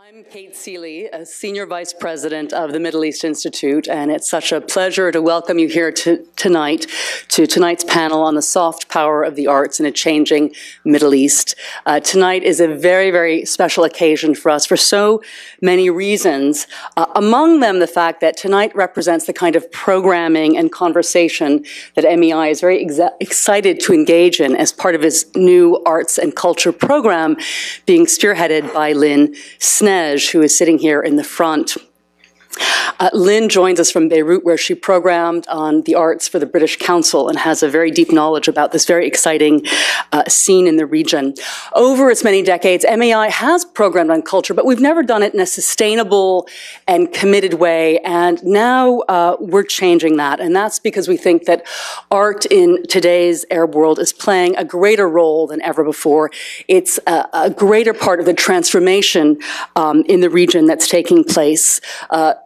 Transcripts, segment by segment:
I'm Kate Seelye, a Senior Vice President of the Middle East Institute, and it's such a pleasure to welcome you here tonight to tonight's panel on the soft power of the arts in a changing Middle East. Tonight is a very, very special occasion for us for so many reasons, among them the fact that tonight represents the kind of programming and conversation that MEI is very excited to engage in as part of his new arts and culture program being spearheaded by Lynch, who is sitting here in the front. Lynn joins us from Beirut, where she programmed on the arts for the British Council and has a very deep knowledge about this very exciting scene in the region. Over its many decades, MEI has programmed on culture, but we've never done it in a sustainable and committed way, and now we're changing that, and that's because we think that art in today's Arab world is playing a greater role than ever before. It's a greater part of the transformation in the region that's taking place.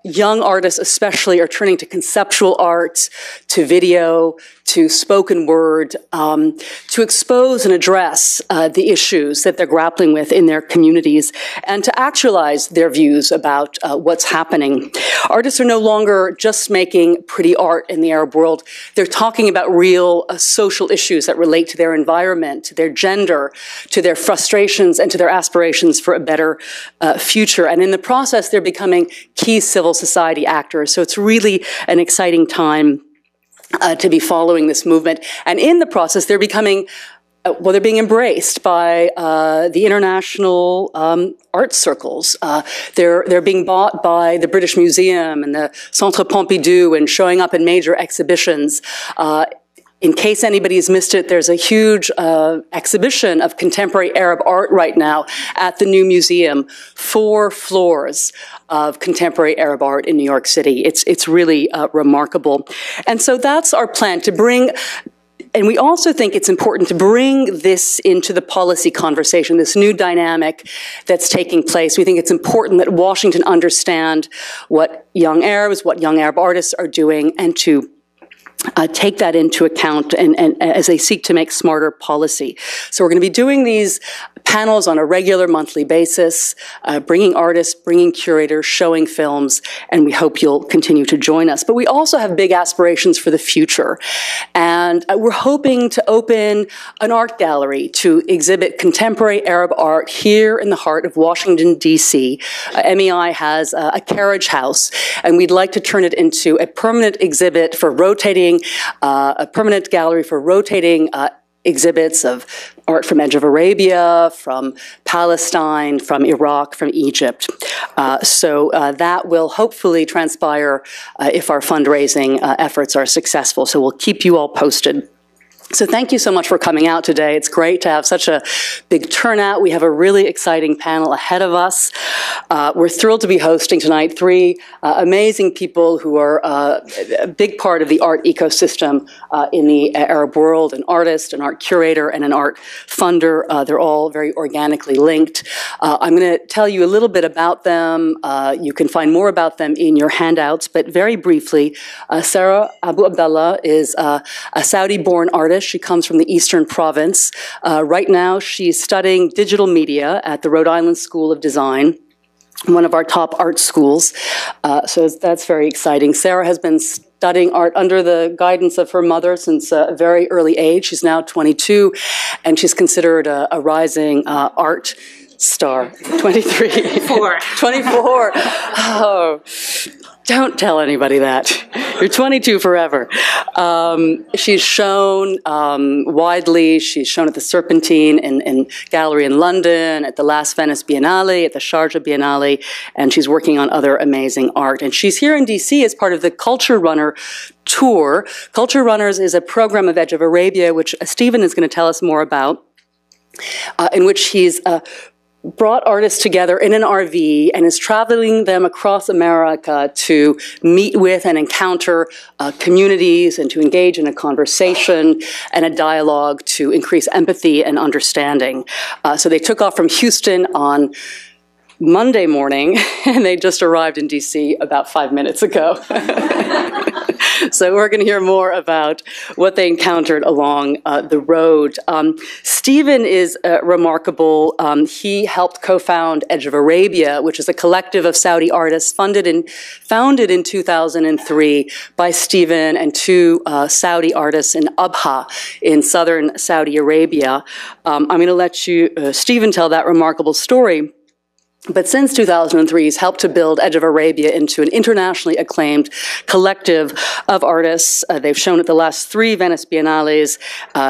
Young artists especially are turning to conceptual art, to video, to spoken word, to expose and address the issues that they're grappling with in their communities and to actualize their views about what's happening. Artists are no longer just making pretty art in the Arab world. They're talking about real social issues that relate to their environment, to their gender, to their frustrations, and to their aspirations for a better future. And in the process, they're becoming key civil society actors. So it's really an exciting time to be following this movement. And in the process, they're becoming, well, they're being embraced by the international art circles. They're being bought by the British Museum and the Centre Pompidou and showing up in major exhibitions. In case anybody's missed it, there's a huge exhibition of contemporary Arab art right now at the new museum, 4 floors of contemporary Arab art in New York City. It's really remarkable. And so that's our plan, to bring, and we also think it's important to bring this into the policy conversation, this new dynamic that's taking place. We think it's important that Washington understand what young Arabs, what young Arab artists are doing, and to take that into account and as they seek to make smarter policy. So we're going to be doing these panels on a regular monthly basis, bringing artists, bringing curators, showing films, and we hope you'll continue to join us. But we also have big aspirations for the future. And we're hoping to open an art gallery to exhibit contemporary Arab art here in the heart of Washington, D.C. MEI has a carriage house, and we'd like to turn it into a permanent exhibit for rotating, a permanent gallery for rotating exhibits of art from Edge of Arabia, from Palestine, from Iraq, from Egypt. So that will hopefully transpire if our fundraising efforts are successful. So we'll keep you all posted. So thank you so much for coming out today. It's great to have such a big turnout. We have a really exciting panel ahead of us. We're thrilled to be hosting tonight 3 amazing people who are a big part of the art ecosystem in the Arab world, an artist, an art curator, and an art funder. They're all very organically linked. I'm going to tell you a little bit about them. You can find more about them in your handouts, but very briefly, Sarah Abu Abdallah is a Saudi-born artist. She comes from the Eastern Province. Right now, she's studying digital media at the Rhode Island School of Design, one of our top art schools. So that's very exciting. Sarah has been studying art under the guidance of her mother since a very early age. She's now 22, and she's considered a rising art star. 23. 24. Oh. Don't tell anybody that. You're 22 forever. She's shown widely. She's shown at the Serpentine in Gallery in London, at the last Venice Biennale, at the Sharjah Biennale, and she's working on other amazing art. And she's here in DC as part of the Culture Runner tour. Culture Runners is a program of Edge of Arabia, which Stephen is going to tell us more about, in which he's brought artists together in an RV and is traveling them across America to meet with and encounter communities and to engage in a conversation and a dialogue to increase empathy and understanding. So they took off from Houston on Monday morning, and they just arrived in DC about 5 minutes ago. So we're going to hear more about what they encountered along the road. Stephen is remarkable. He helped co-found Edge of Arabia, which is a collective of Saudi artists founded in 2003 by Stephen and two Saudi artists in Abha in southern Saudi Arabia. I'm going to let you, Stephen, tell that remarkable story. But since 2003, he's helped to build Edge of Arabia into an internationally acclaimed collective of artists. They've shown at the last 3 Venice Biennales.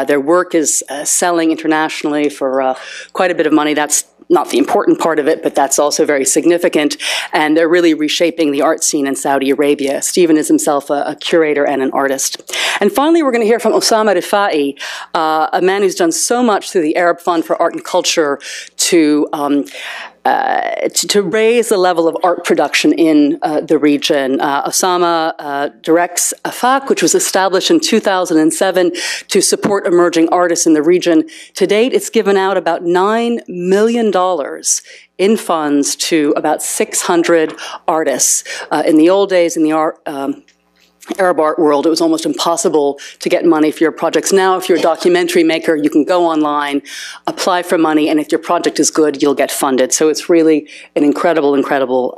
Their work is selling internationally for quite a bit of money. That's not the important part of it, but that's also very significant. And they're really reshaping the art scene in Saudi Arabia. Stephen is himself a curator and an artist. And finally, we're going to hear from Oussama Rifahi, a man who's done so much through the Arab Fund for Art and Culture to raise the level of art production in the region. Oussama directs AFAC, which was established in 2007 to support emerging artists in the region. To date, it's given out about $9 million in funds to about 600 artists. In the old days, in the Arab art world, it was almost impossible to get money for your projects. Now, if you're a documentary maker, you can go online, apply for money, and if your project is good, you'll get funded. So it's really an incredible, incredible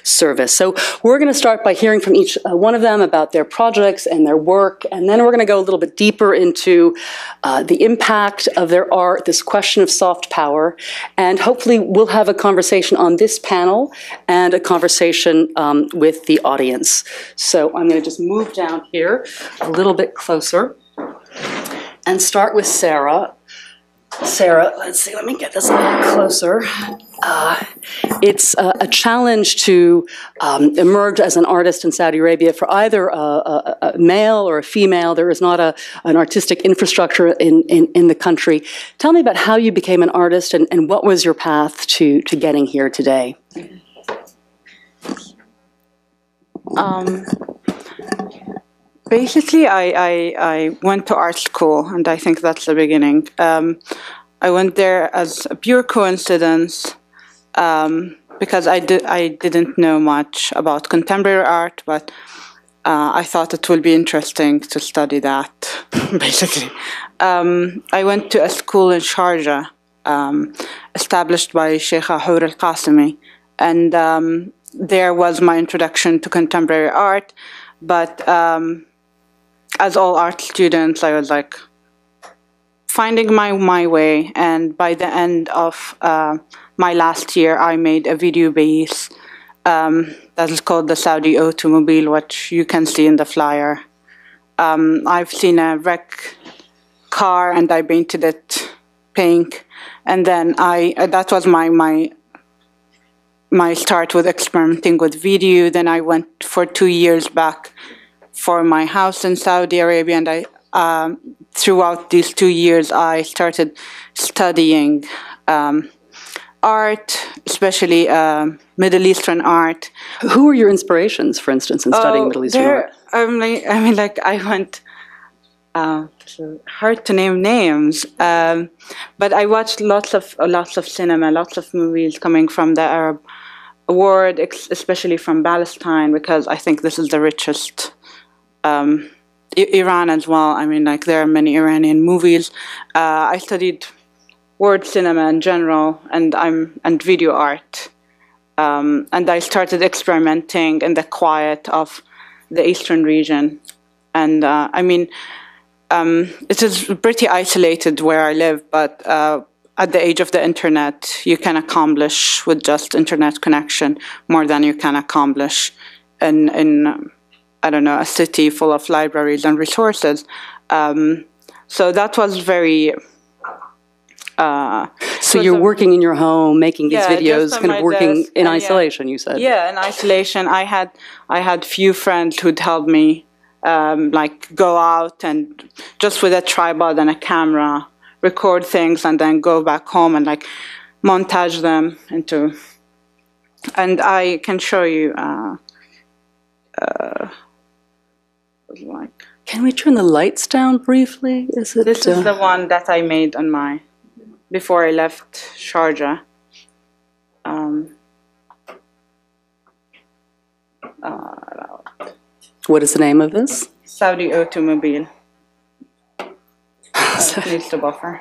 service. So we're going to start by hearing from each one of them about their projects and their work, and then we're going to go a little bit deeper into the impact of their art, this question of soft power, and hopefully we'll have a conversation on this panel and a conversation with the audience. So I'm going to just move down here a little bit closer and start with Sarah. Sarah, let's see, let me get this a little closer. It's a challenge to emerge as an artist in Saudi Arabia for either a male or a female. There is not an artistic infrastructure in the country. Tell me about how you became an artist and what was your path to getting here today? Basically, I went to art school, and I think that's the beginning. I went there as a pure coincidence because I didn't know much about contemporary art, but I thought it would be interesting to study that, basically. I went to a school in Sharjah, established by Sheikha Hur al-Qasimi, and there was my introduction to contemporary art, but as all art students, I was like finding my way, and by the end of my last year, I made a video base that is called the Saudi Automobile, which you can see in the flyer. I've seen a wreck car, and I painted it pink, and then that was my start with experimenting with video. Then I went for 2 years back for my house in Saudi Arabia, and throughout these 2 years, I started studying art, especially Middle Eastern art. Who were your inspirations, for instance, in studying Middle Eastern art? I went, hard to name names, but I watched lots of cinema, lots of movies coming from the Arab world, especially from Palestine, because I think this is the richest. Iran as well. I mean, like, there are many Iranian movies. I studied world cinema in general, and video art. And I started experimenting in the quiet of the Eastern region. And it is pretty isolated where I live, but at the age of the internet, you can accomplish with just internet connection more than you can accomplish in I don't know, a city full of libraries and resources. So that was very... so you're working in your home, making these videos, kind of working in isolation, you said? Yeah, in isolation. I had few friends who'd help me, like, go out and just with a tripod and a camera, record things, and then go back home and, like, montage them into... And I can show you... Can we turn the lights down briefly? This is the one that I made on before I left Sharjah. What is the name of this? Saudi automobile. Needs to buffer.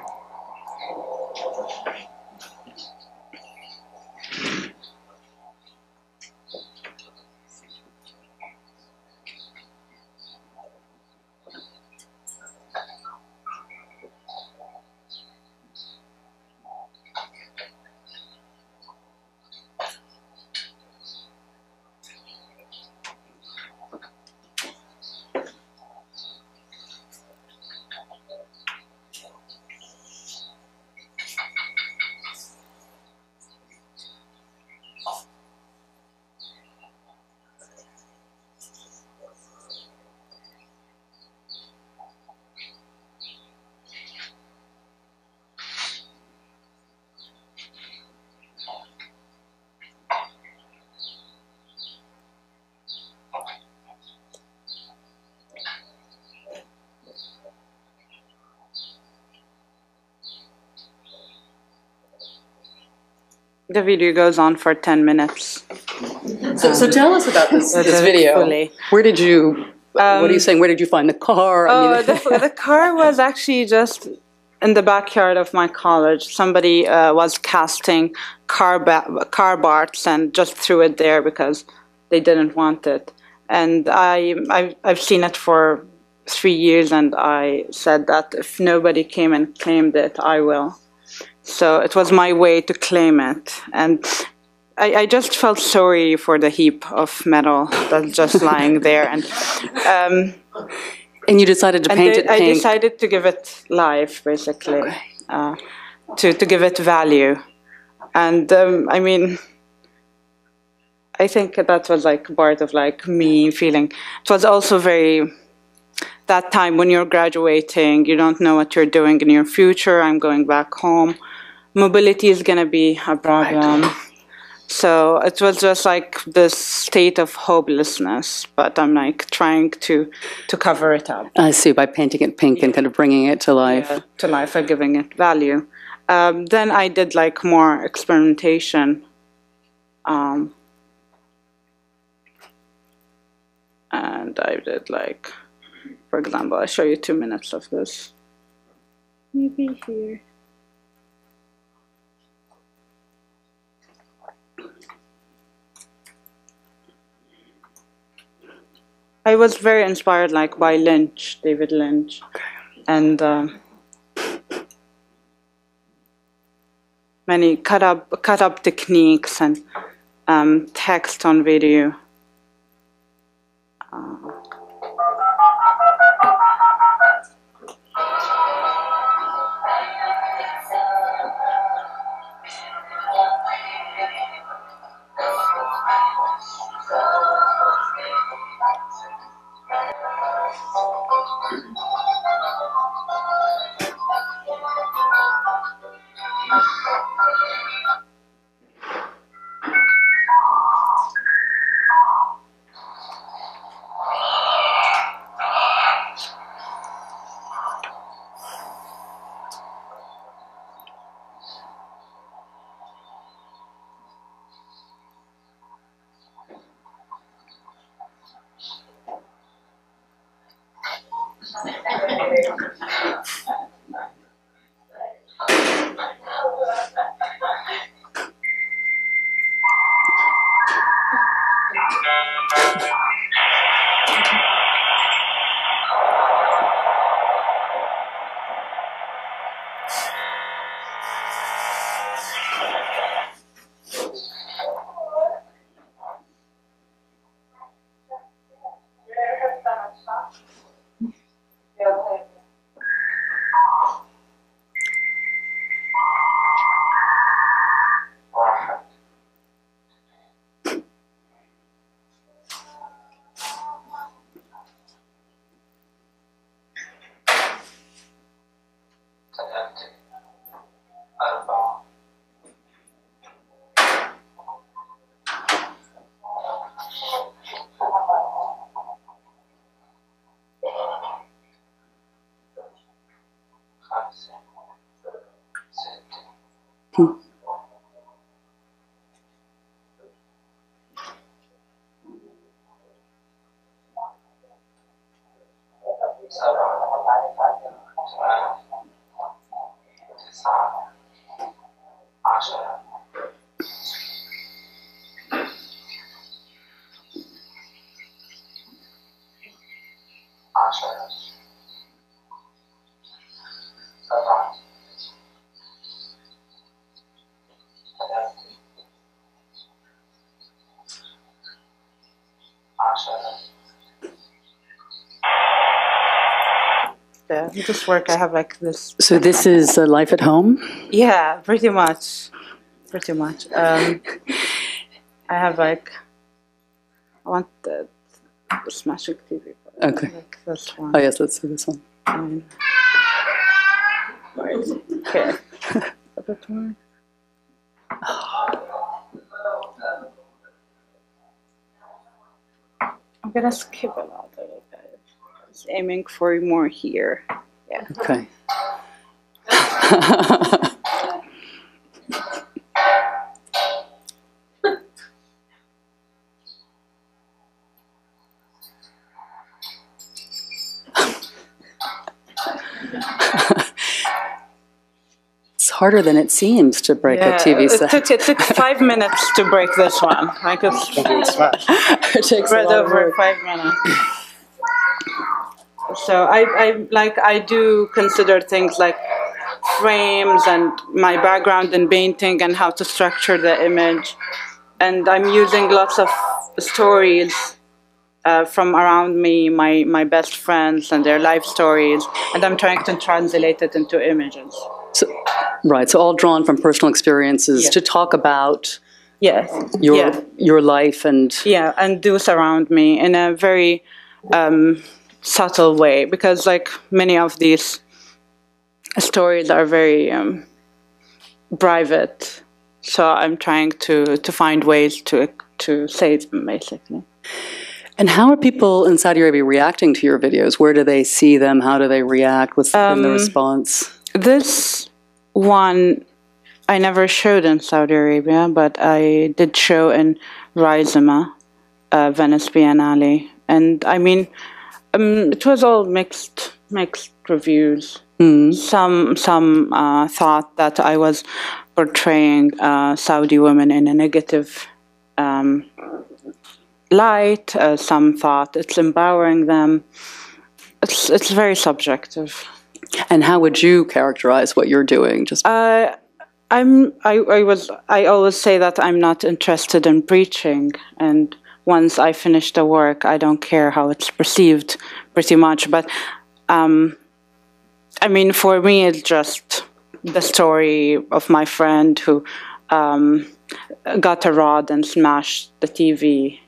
The video goes on for 10 minutes. So tell us about this video. Fully. Where did you, what are you saying, where did you find the car? The car was actually just in the backyard of my college. Somebody was casting car parts and just threw it there because they didn't want it. And I've seen it for 3 years, and I said that if nobody came and claimed it, I will. So it was my way to claim it. And I just felt sorry for the heap of metal that's just lying there. And you decided to paint it pink? I decided to give it life, basically, to give it value. And I mean, I think that was like part of like me feeling. It was also very, that time when you're graduating, you don't know what you're doing in your future. I'm going back home. Mobility is going to be a problem. So it was just like this state of hopelessness, but I'm like trying to cover it up. I see, by painting it pink and kind of bringing it to life. Yeah, to life and giving it value. Then I did like more experimentation. And I did like, for example, I'll show you 2 minutes of this. Maybe here. I was very inspired, like, by Lynch, David Lynch, and many cut up techniques and text on video. this work, I have like this. So this is life at home? Yeah, pretty much. Pretty much. I have like, I want the smashing TV. Okay. Like this one. Oh yes, let's see this one. Okay. A bit more. I'm gonna skip a lot of it. I was aiming for more here. Yeah. Okay. It's harder than it seems to break a TV set. It took 5 minutes to break this one. Like It takes spread a lot of over work. 5 minutes. So I do consider things like frames and my background in painting and how to structure the image. And I'm using lots of stories from around me, my best friends and their life stories, and I'm trying to translate it into images. So, right, so all drawn from personal experiences Yeah. to talk about Yes. your life and... Yeah, and those around me in a very subtle way, because like many of these stories are very private, so I'm trying to find ways to say them, basically. And how are people in Saudi Arabia reacting to your videos? Where do they see them? How do they react? What's been the response? This one I never showed in Saudi Arabia, but I did show in Rizoma, Venice Biennale, and I mean, it was all mixed reviews. Some thought that I was portraying Saudi women in a negative light. Some thought it's empowering them. It's very subjective. And how would you characterize what you're doing? Just I always say that I'm not interested in preaching, and once I finish the work, I don't care how it's perceived, pretty much. But I mean, for me, it's just the story of my friend who got a rod and smashed the TV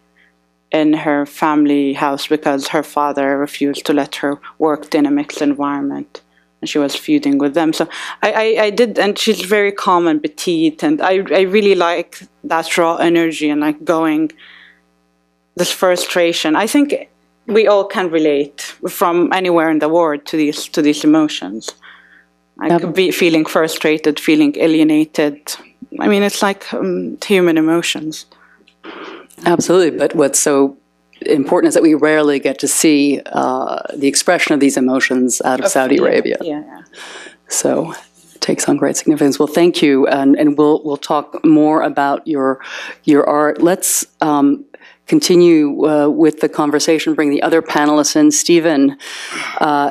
in her family house because her father refused to let her work in a mixed environment, and she was feuding with them. So I did, and she's very calm and petite, and I really like that raw energy and like going, this frustration. I think we all can relate from anywhere in the world to these emotions. Like feeling frustrated, feeling alienated. I mean, it's like human emotions. absolutely. But what's so important is that we rarely get to see the expression of these emotions out of Saudi Arabia. Yeah. So it takes on great significance. Well, thank you, and we'll talk more about your art. Let's continue with the conversation, bring the other panelists in. Stephen,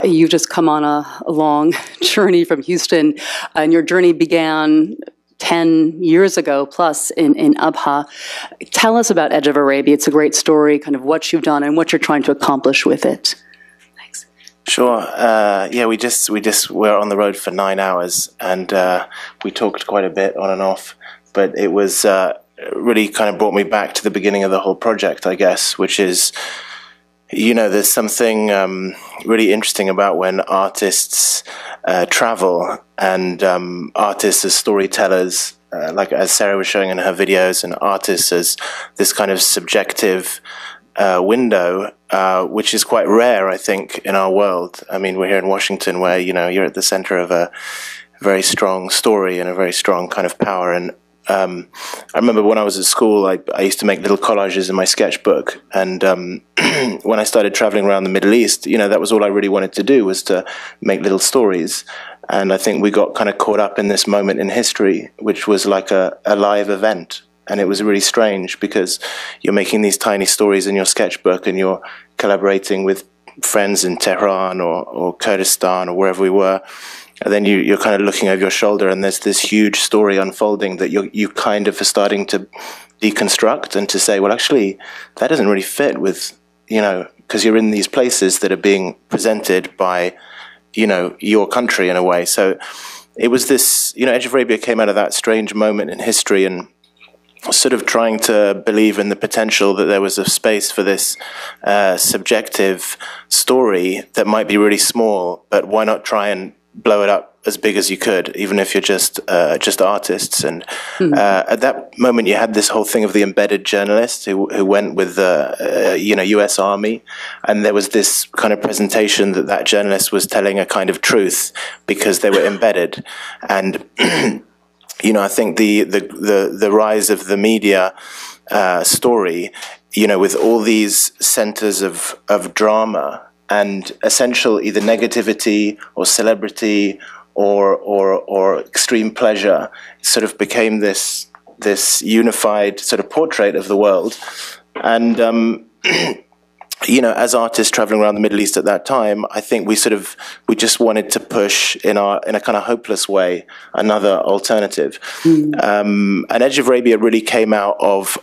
you've just come on a long journey from Houston, and your journey began 10 years ago plus in Abha. Tell us about Edge of Arabia. It's a great story, kind of what you've done and what you're trying to accomplish with it. Thanks. Sure. Yeah, we just were on the road for 9 hours, and we talked quite a bit on and off, but it was really kind of brought me back to the beginning of the whole project, I guess, which is, you know, there's something really interesting about when artists travel, and artists as storytellers, like as Sarah was showing in her videos, and artists as this kind of subjective window, which is quite rare, I think, in our world. I mean, we're here in Washington where, you know, you're at the center of a very strong story and a very strong kind of power. And I remember when I was at school, I used to make little collages in my sketchbook. And when I started traveling around the Middle East, you know, that was all I really wanted to do, was to make little stories. And I think we got kind of caught up in this moment in history, which was like a live event. And it was really strange because you're making these tiny stories in your sketchbook and you're collaborating with friends in Tehran or Kurdistan or wherever we were. And then you're kind of looking over your shoulder, and there's this huge story unfolding that you kind of are starting to deconstruct and to say, well, actually, that doesn't really fit with, you know, because you're in these places that are being presented by your country in a way. So it was this, Edge of Arabia came out of that strange moment in history and sort of trying to believe in the potential that there was a space for this subjective story that might be really small, but why not try and blow it up as big as you could, even if you're just artists. And at that moment, you had this whole thing of the embedded journalist who went with the U.S. Army, and there was this kind of presentation that journalist was telling a kind of truth because they were embedded. And I think the rise of the media story, with all these centers of drama and essential either negativity or celebrity or extreme pleasure, sort of became this unified sort of portrait of the world. And as artists traveling around the Middle East at that time, I think we just wanted to push in a kind of hopeless way another alternative. And Edge of Arabia really came out of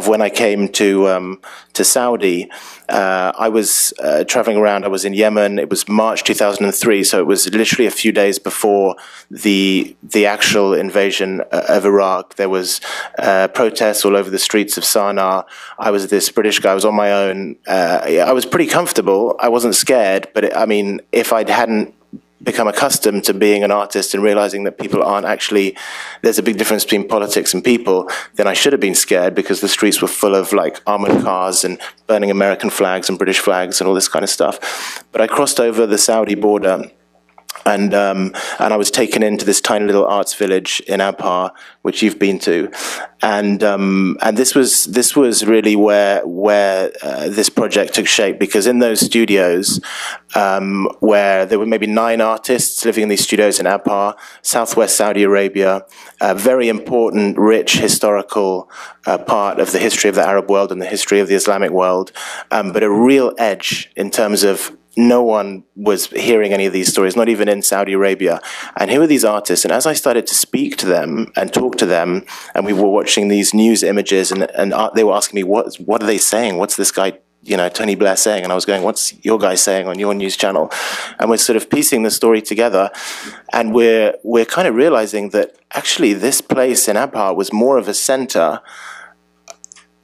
when I came to Saudi. I was traveling around. I was in Yemen. It was March 2003, so it was literally a few days before the actual invasion of Iraq. There was protests all over the streets of Sana'a. I was this British guy. I was on my own. I was pretty comfortable. I wasn't scared, but if I hadn't become accustomed to being an artist and realizing that people aren't actually, there's a big difference between politics and people, then I should have been scared because the streets were full of like armored cars and burning American flags and British flags and all this kind of stuff. But I crossed over the Saudi border and I was taken into this tiny little arts village in Abha, which you've been to, and this was really where this project took shape, because in those studios, where there were maybe 9 artists living in these studios in Abha, southwest Saudi Arabia, a very important, rich historical part of the history of the Arab world and the history of the Islamic world, but a real edge in terms of no one was hearing any of these stories, not even in Saudi Arabia. And here were these artists, and as I started to speak to them and talk to them, and we were watching these news images, and they were asking me, what are they saying? What's this guy, Tony Blair saying? And I was going, what's your guy saying on your news channel? And we're sort of piecing the story together, and we're kind of realizing that actually this place in Abha was more of a center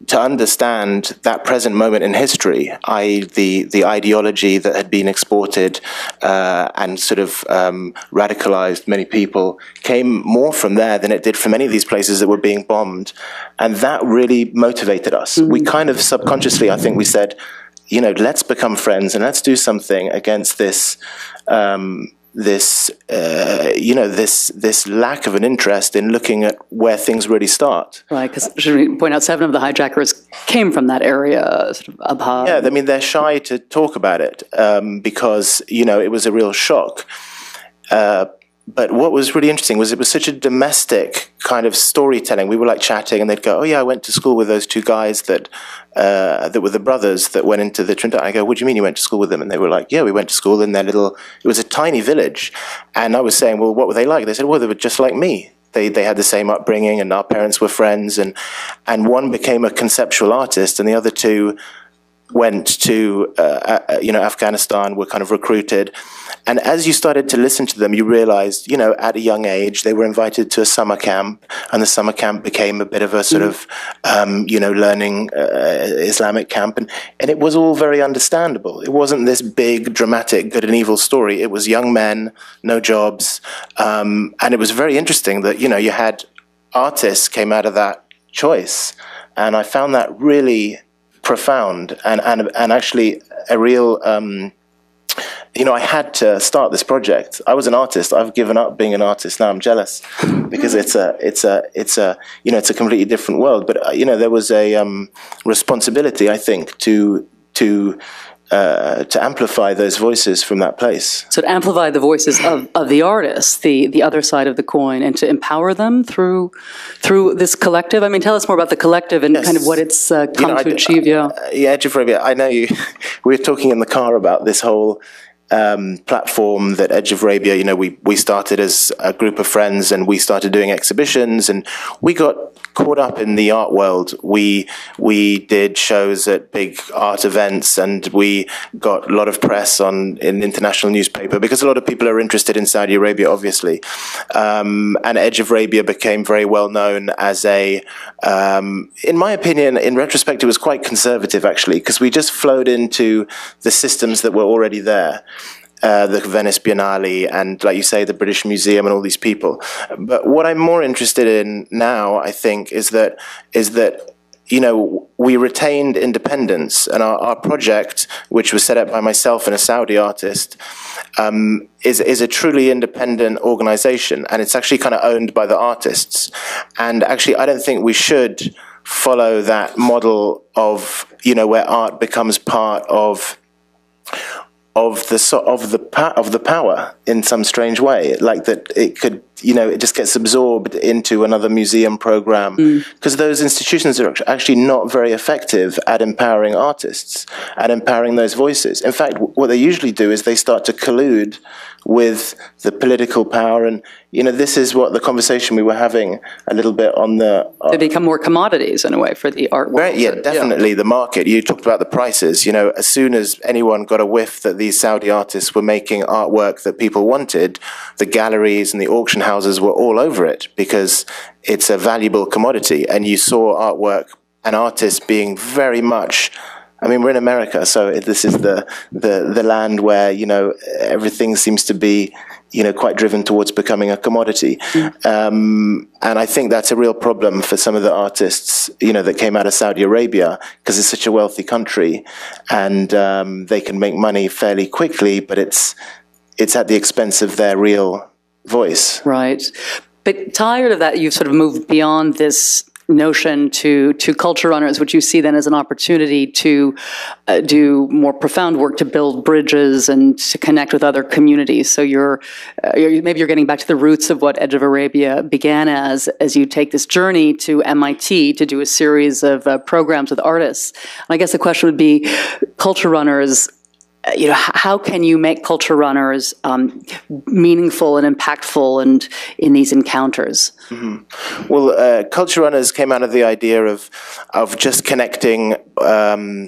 to understand that present moment in history, i.e. the ideology that had been exported and sort of radicalized many people came more from there than it did from any of these places that were being bombed. And that really motivated us. We kind of subconsciously, I think we said, let's become friends and let's do something against this this lack of an interest in looking at where things really start. Right, because should we point out 7 of the hijackers came from that area, sort of Abha. Yeah, they're shy to talk about it because, it was a real shock. But what was really interesting was it was such a domestic kind of storytelling. We were like chatting, and they'd go, "Oh yeah, I went to school with those 2 guys that were the brothers that went into the Trinidad." I go, "What do you mean you went to school with them?" And they were like, "Yeah, we went to school in their little." It was a tiny village, and I was saying, "Well, what were they like?" They said, "Well, they were just like me. They had the same upbringing, and our parents were friends." And one became a conceptual artist, and the other 2 went to Afghanistan, were kind of recruited. And as you started to listen to them, you realized, at a young age, they were invited to a summer camp, and the summer camp became a bit of a sort of, learning Islamic camp. And it was all very understandable. It wasn't this big, dramatic, good and evil story. It was young men, no jobs. And it was very interesting that, you had artists came out of that choice. And I found that really profound and actually a real... I had to start this project. I was an artist. I've given up being an artist now. I'm jealous because it's a completely different world. But there was a responsibility, I think, to amplify those voices from that place. So to amplify the voices of the artists, the other side of the coin, and to empower them through this collective. I mean, tell us more about the collective and kind of what it's come to achieve. Yeah, Edge of Arabia. I know you. We were talking in the car about this whole platform that Edge of Arabia, we started as a group of friends, and we started doing exhibitions, and we got caught up in the art world. We did shows at big art events, and we got a lot of press in international newspaper because a lot of people are interested in Saudi Arabia, obviously. And Edge of Arabia became very well known as in my opinion, in retrospect, it was quite conservative actually, because we just flowed into the systems that were already there. The Venice Biennale and, like you say, the British Museum and all these people. But what I'm more interested in now, I think, is that we retained independence, and our project, which was set up by myself and a Saudi artist, is a truly independent organization, and it's actually kind of owned by the artists. And actually, I don't think we should follow that model of where art becomes part of the power in some strange way, like that it could, it just gets absorbed into another museum program, because those institutions are actually not very effective at empowering artists, at empowering those voices. In fact, what they usually do is they start to collude with the political power, and this is what the conversation we were having a little bit on the. They become more commodities in a way for the art world. Right, yeah, definitely. Yeah. The market. You talked about the prices. As soon as anyone got a whiff that these Saudi artists were making artwork that people wanted, the galleries and the auction houses were all over it because it's a valuable commodity, and you saw artwork and artists being very much. I mean, we're in America, so this is the land where everything seems to be quite driven towards becoming a commodity, and I think that's a real problem for some of the artists that came out of Saudi Arabia, because it's such a wealthy country, and they can make money fairly quickly, but it's at the expense of their real voice. Right, but tired of that, you've sort of moved beyond this notion to culture runners, which you see then as an opportunity to do more profound work to build bridges and to connect with other communities. So maybe you're getting back to the roots of what Edge of Arabia began as you take this journey to MIT to do a series of programs with artists. And I guess the question would be, culture runners, how can you make culture runners meaningful and impactful and in these encounters? Mm-hmm. Well, culture runners came out of the idea of just connecting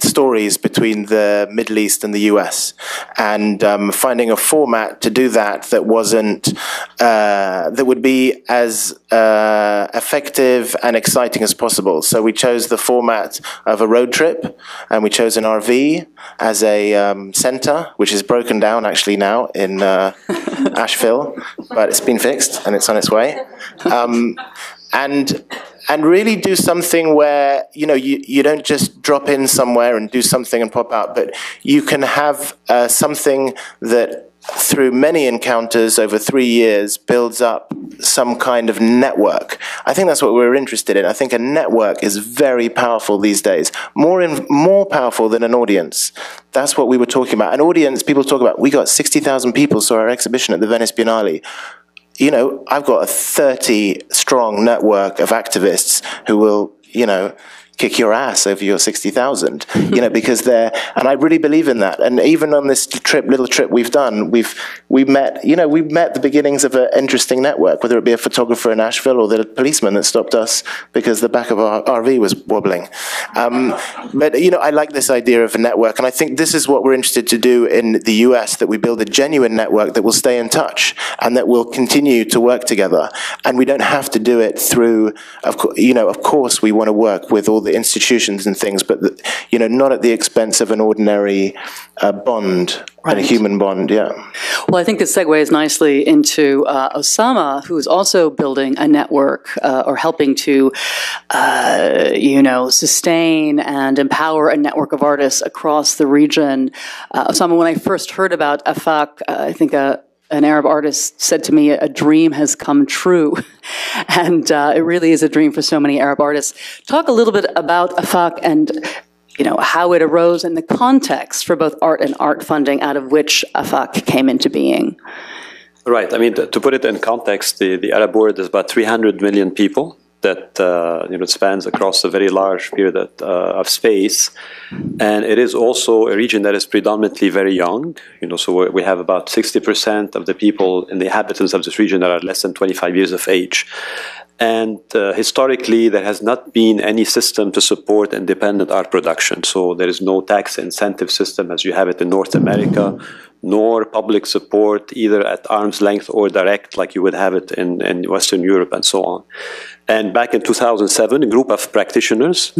stories between the Middle East and the US, and finding a format to do that wasn't that would be as effective and exciting as possible. So we chose the format of a road trip, and we chose an RV as a center, which is broken down actually now in Asheville, but it's been fixed and it's on its way. And really do something where you don't just drop in somewhere and do something and pop out, but you can have something that through many encounters over 3 years builds up some kind of network. I think that's what we're interested in. I think a network is very powerful these days, more powerful than an audience. That's what we were talking about. An audience, people talk about, we got 60,000 people saw our exhibition at the Venice Biennale. I've got a 30-strong network of activists who will, kick your ass over your 60,000, because and I really believe in that. And even on this little trip we've done, we've met the beginnings of an interesting network, whether it be a photographer in Asheville or the policeman that stopped us because the back of our RV was wobbling. But I like this idea of a network, and I think this is what we're interested to do in the US, that we build a genuine network that will stay in touch and that will continue to work together. And we don't have to do it through, of course we want to work with all the institutions and things, but not at the expense of an ordinary bond. Right. And a human bond, yeah. Well, I think this segues nicely into Oussama, who's also building a network or helping to, sustain and empower a network of artists across the region. Oussama, when I first heard about AFAC, I think an Arab artist said to me, a dream has come true. And it really is a dream for so many Arab artists. Talk a little bit about AFAC and how it arose in the context for both art and art funding, out of which AFAC came into being. Right. I mean, to put it in context, the Arab world is about 300 million people. that spans across a very large period of space, and it is also a region that is predominantly very young. So we have about 60% of the people and the inhabitants of this region that are less than 25 years of age. And historically, there has not been any system to support independent art production. So there is no tax incentive system as you have it in North America, nor public support either at arm's length or direct like you would have it in Western Europe and so on. And back in 2007, a group of practitioners,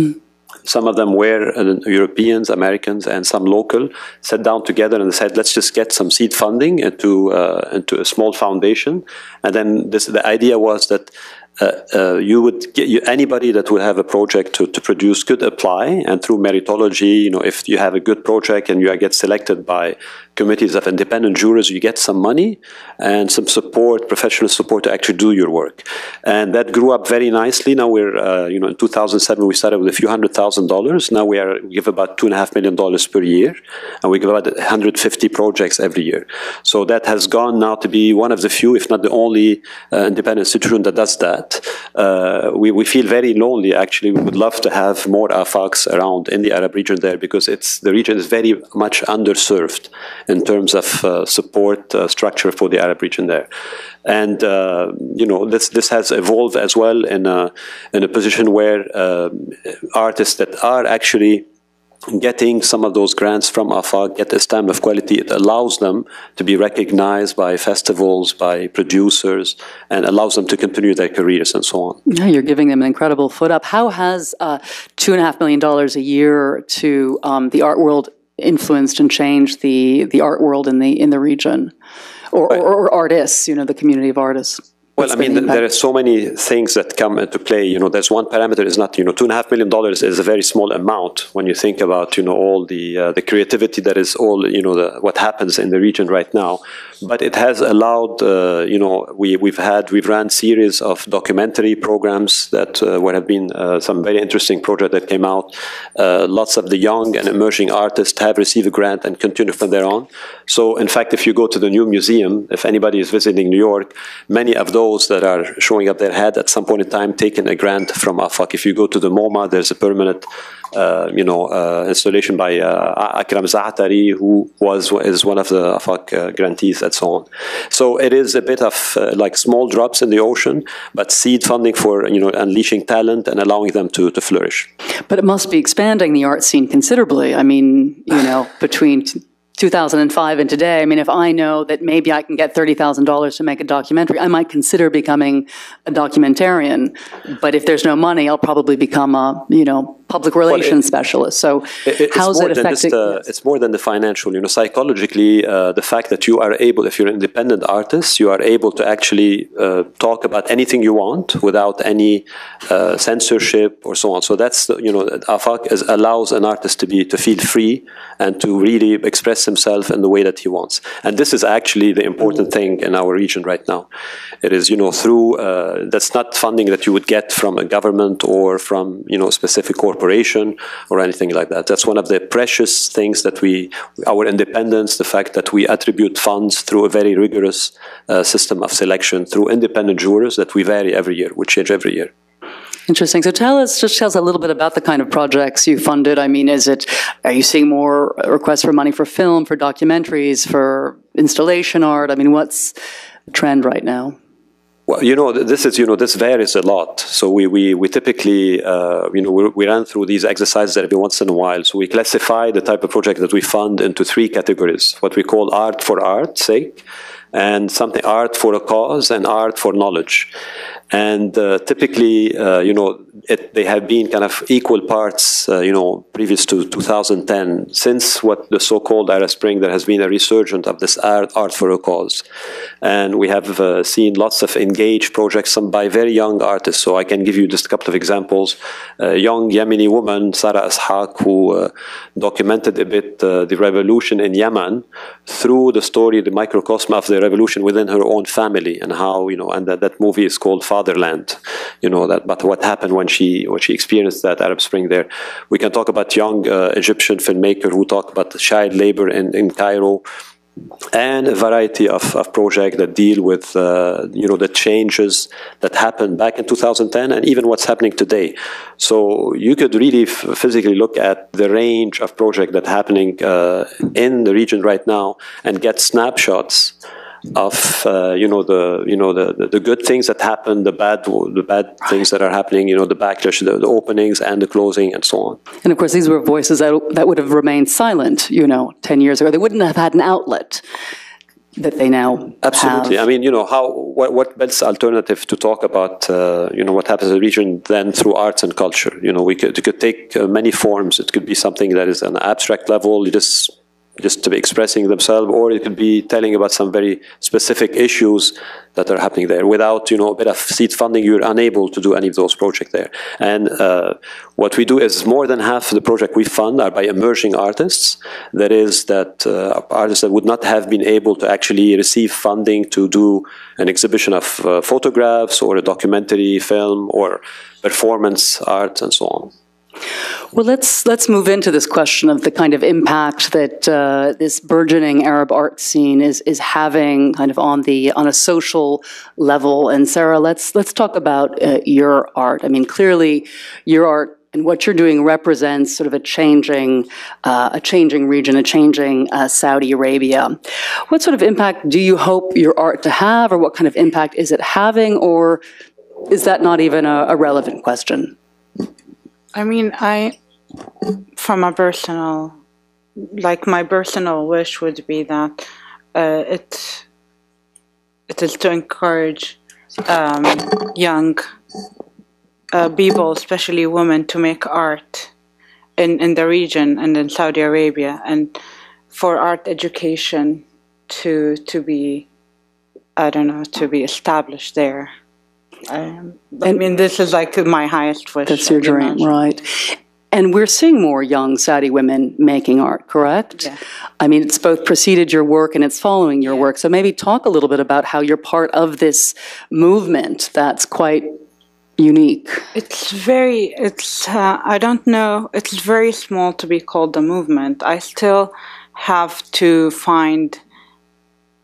some of them were Europeans, Americans, and some local, sat down together and said, let's just get some seed funding into a small foundation. And then the idea was that anybody that would have a project to produce could apply, and through meritology, if you have a good project and you get selected by committees of independent jurors, you get some money and some support, professional support to actually do your work. And that grew up very nicely. Now we're, in 2007, we started with a few $100,000. Now we give about $2.5 million per year, and we give about 150 projects every year. So that has gone now to be one of the few, if not the only independent institution that does that. We feel very lonely, actually. We would love to have more AFACs around in the Arab region there, because the region is very much underserved in terms of support structure for the Arab region there. And, this has evolved as well in a position where artists that are actually getting some of those grants from AFAC get a stamp of quality. It allows them to be recognized by festivals, by producers, and allows them to continue their careers and so on. Yeah, you're giving them an incredible foot up. How has $2.5 million a year to the art world influenced and changed the art world in the region, or artists? The community of artists. Well, I mean, there are so many things that come into play. There's one parameter is not, $2.5 million is a very small amount when you think about, all the creativity that is all, what happens in the region right now. But it has allowed, we've ran series of documentary programs that have been some very interesting project that came out. Lots of the young and emerging artists have received a grant and continue from there on. So, in fact, if you go to the new museum, if anybody is visiting New York, many of those that are showing up there had at some point in time taken a grant from AFAC. If you go to the MoMA, there's a permanent installation by Akram Zaatari, who is one of the AFAC grantees and so on. So it is a bit of like small drops in the ocean, but seed funding for unleashing talent and allowing them to flourish. But it must be expanding the art scene considerably. I mean, between 2005 and today, I mean, if I know that maybe I can get $30,000 to make a documentary, I might consider becoming a documentarian. But if there's no money, I'll probably become a, public relations specialist. So how's it affecting? It's more than the financial. Psychologically, the fact that you are able, if you're an independent artist, you are able to actually talk about anything you want without any censorship or so on. So that's, AFAC allows an artist to feel free and to really express himself in the way that he wants. And this is actually the important thing in our region right now. It is, through, that's not funding that you would get from a government or from, a specific corporation or anything like that. That's one of the precious things that our independence, the fact that we attribute funds through a very rigorous system of selection through independent jurors that we vary every year, we change every year. Interesting. So tell us a little bit about the kind of projects you funded. I mean, are you seeing more requests for money for film, for documentaries, for installation art? I mean, what's the trend right now? Well, this varies a lot. So we typically, we run through these exercises every once in a while. So we classify the type of project that we fund into three categories: what we call art for art's sake, and something art for a cause, and art for knowledge. And typically, they have been kind of equal parts, previous to 2010. Since what the so-called Arab Spring, there has been a resurgence of this art for a cause. And we have seen lots of engaged projects, some by very young artists. So I can give you just a couple of examples. A young Yemeni woman, Sarah Ishaq, who documented a bit the revolution in Yemen through the story, the microcosm of the revolution within her own family, and how, and that movie is called Fatherland, but what happened when she experienced that Arab Spring there. We can talk about young Egyptian filmmaker who talked about child labor in Cairo, and a variety of projects that deal with the changes that happened back in 2010 and even what's happening today. So you could really physically look at the range of projects that are happening in the region right now and get snapshots of the good things that happen, the bad things that are happening, the backlash, the openings and the closing, and so on. And of course, these were voices that would have remained silent, 10 years ago. They wouldn't have had an outlet that they now absolutely have. I mean, what better alternative to talk about what happens in the region than through arts and culture. We could take many forms. It could be something that is an abstract level, just to be expressing themselves, or it could be telling about some very specific issues that are happening there. Without a bit of seed funding, you're unable to do any of those projects there. And what we do is more than half of the project we fund are by emerging artists. That is, artists that would not have been able to actually receive funding to do an exhibition of photographs or a documentary film or performance art and so on. Well, let's move into this question of the kind of impact that this burgeoning Arab art scene is having kind of on a social level. And Sarah, let's talk about your art. I mean, clearly, your art and what you're doing represents sort of a changing region, a changing Saudi Arabia. What sort of impact do you hope your art to have, or what kind of impact is it having, or is that not even a relevant question? I mean, from my personal wish would be that it is to encourage young people, especially women, to make art in the region and in Saudi Arabia, and for art education to be established there. I mean, this is like my highest wish. That's your dream, right? And we're seeing more young Saudi women making art, correct? Yeah. I mean, it's both preceded your work and it's following your work. So maybe talk a little bit about how you're part of this movement that's quite unique. I don't know, it's very small to be called a movement. I still have to find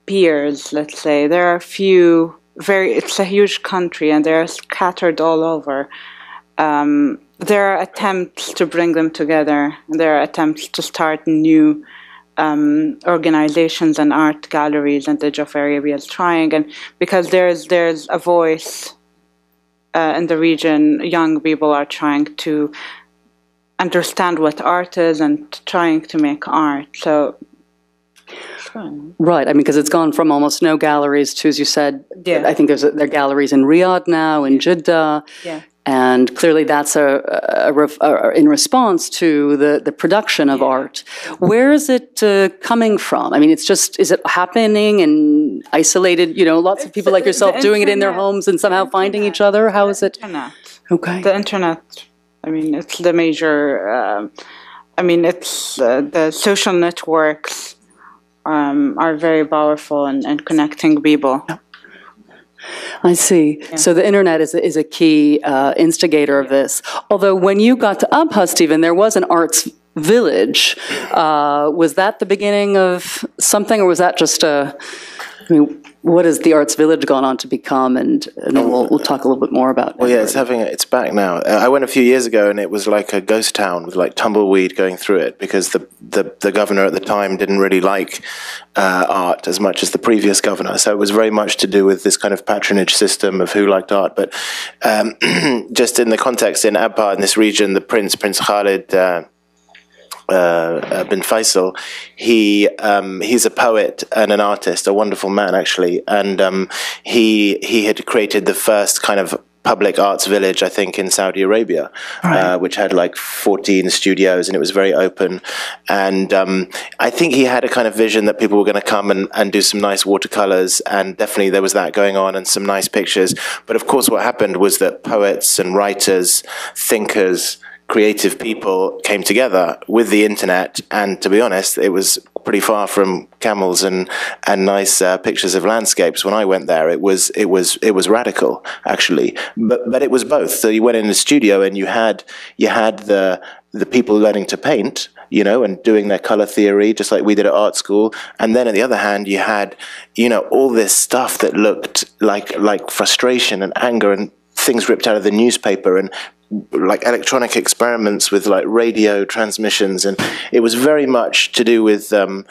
peers, let's say. There are a few. It's a huge country and they're scattered all over. There are attempts to bring them together. There are attempts to start new organizations and art galleries, and the Jaffa Arabia is trying. And because there's a voice in the region, young people are trying to understand what art is and trying to make art. So. Right, I mean, because it's gone from almost no galleries to, as you said, I think there are galleries in Riyadh now, in Jeddah, and clearly that's in response to the production of art. Where is it coming from? I mean, is it happening in isolated, lots of people like yourself doing it in their homes and somehow finding each other? How is it? Internet. Okay. The internet, I mean, it's the major, it's the social networks are very powerful in connecting people. I see. Yeah. So the internet is a key instigator of this. Although when you got to Abha, Stephen, there was an arts village. Was that the beginning of something, or was that just what has the Arts Village gone on to become? And then we'll talk a little bit more about it. Well, yeah, it's back now. I went a few years ago, and it was like a ghost town with like tumbleweed going through it, because the governor at the time didn't really like art as much as the previous governor. So it was very much to do with this kind of patronage system of who liked art. But just in the context in Abha, in this region, the Prince Khalid bin Faisal, he's a poet and an artist, a wonderful man actually, and he had created the first kind of public arts village, I think, in Saudi Arabia, which had like 14 studios, and it was very open. And I think he had a kind of vision that people were going to come and do some nice watercolors, and definitely there was that going on, and some nice pictures. But of course what happened was that poets and writers, thinkers, creative people came together with the internet, and to be honest, it was pretty far from camels and nice pictures of landscapes. When I went there, it was radical actually, but it was both. So you went in the studio and you had the the people learning to paint, you know, and doing their color theory, just like we did at art school. And then on the other hand, you had, you know, all this stuff that looked like frustration and anger and things ripped out of the newspaper and like electronic experiments with like radio transmissions. And it was very much to do with, you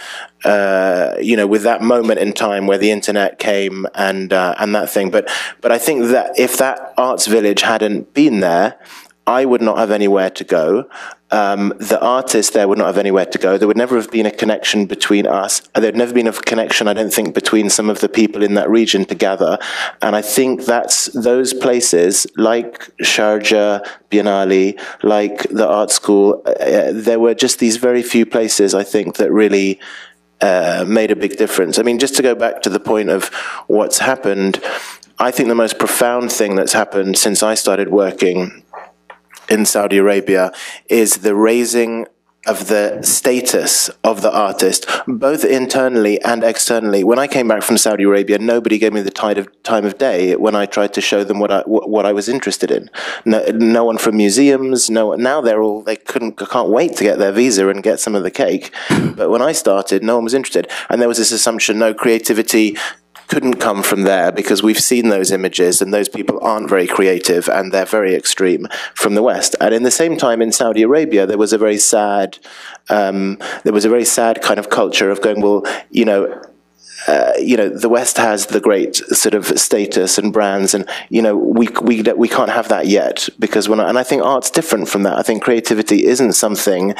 know, with that moment in time where the internet came and that thing. But I think that if that arts village hadn't been there, I would not have anywhere to go. The artists there would not have anywhere to go. There would never have been a connection between us. There'd never been a connection, I don't think, between some of the people in that region to gather. And I think that's those places, like Sharjah Biennale, like the art school, there were just these very few places, I think, that really made a big difference. I mean, just to go back to the point of what's happened, I think the most profound thing that's happened since I started working in Saudi Arabia is the raising of the status of the artist, both internally and externally. When I came back from Saudi Arabia, nobody gave me the time of day when I tried to show them what I was interested in. No one from museums. Now they can't wait to get their visa and get some of the cake. But when I started, no one was interested, and there was this assumption: no, creativity couldn't come from there because we've seen those images and those people aren't very creative and they're very extreme from the West. And in the same time in Saudi Arabia, there was a very sad kind of culture of going, well, you know, the West has the great sort of status and brands, and you know we can't have that yet because and I think art's different from that. I think creativity isn't something;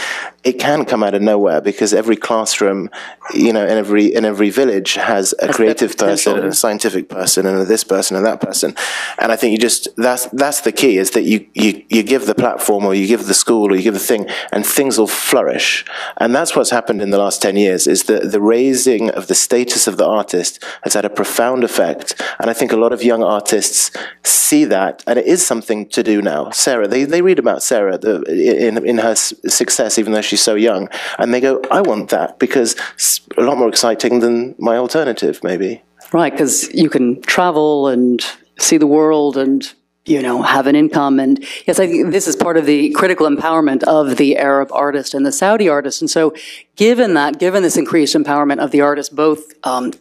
it can come out of nowhere because every classroom, you know, in every village has a creative person and a scientific person and a this person and that person. And I think that's the key, is that you give the platform or you give the school or you give the thing, and things will flourish. And that's what's happened in the last 10 years, is the raising of the status of the artist has had a profound effect. And I think a lot of young artists see that, and it is something to do now. Sarah, they read about Sarah in her success, even though she's so young, and they go, I want that because it's a lot more exciting than my alternative, maybe. Right, because you can travel and see the world and, you know, have an income. And yes, I think this is part of the critical empowerment of the Arab artist and the Saudi artist. And so given this increased empowerment of the artist, both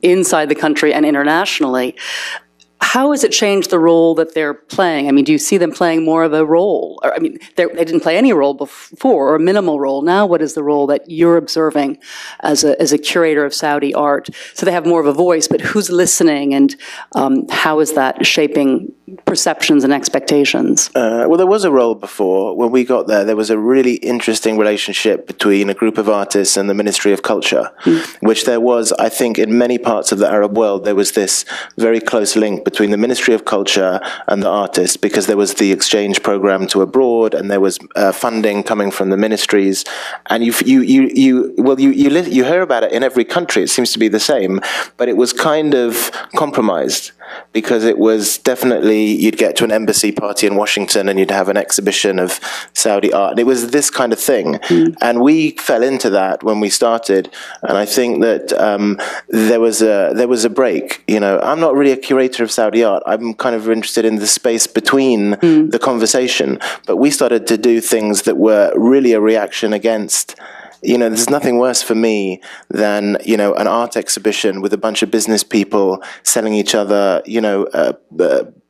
inside the country and internationally, how has it changed the role that they're playing? I mean, do you see them playing more of a role? Or, I mean, they didn't play any role before, or a minimal role. Now, what is the role that you're observing as a curator of Saudi art? So they have more of a voice, but who's listening, and how is that shaping perceptions and expectations? Well, there was a role before. When we got there, there was a really interesting relationship between a group of artists and the Ministry of Culture, which there was, I think, in many parts of the Arab world, there was this very close link between the Ministry of Culture and the artists, because there was the exchange program to abroad, and there was funding coming from the ministries. And you hear about it in every country. It seems to be the same, but it was kind of compromised, because it was definitely, you'd get to an embassy party in Washington and you'd have an exhibition of Saudi art. And it was this kind of thing. And we fell into that when we started. And I think that there was a break. You know, I'm not really a curator of Saudi art. I'm kind of interested in the space between the conversation. But we started to do things that were really a reaction against. You know, there's nothing worse for me than, you know, an art exhibition with a bunch of business people selling each other, you know,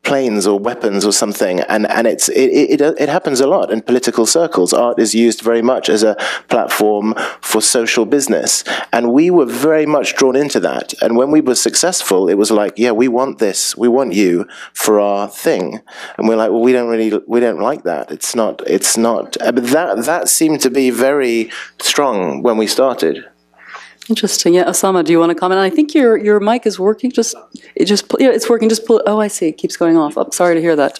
planes or weapons or something, and it happens a lot in political circles. Art is used very much as a platform for social business, and we were very much drawn into that. And when we were successful, it was like, yeah, we want this, we want you for our thing, and we're like, well, we don't like that. It's not. But that seemed to be very strong when we started. Interesting. Yeah, Oussama, do you want to comment? I think your mic is working. It's working. Just pull. Oh, I see. It keeps going off. Oh, sorry to hear that.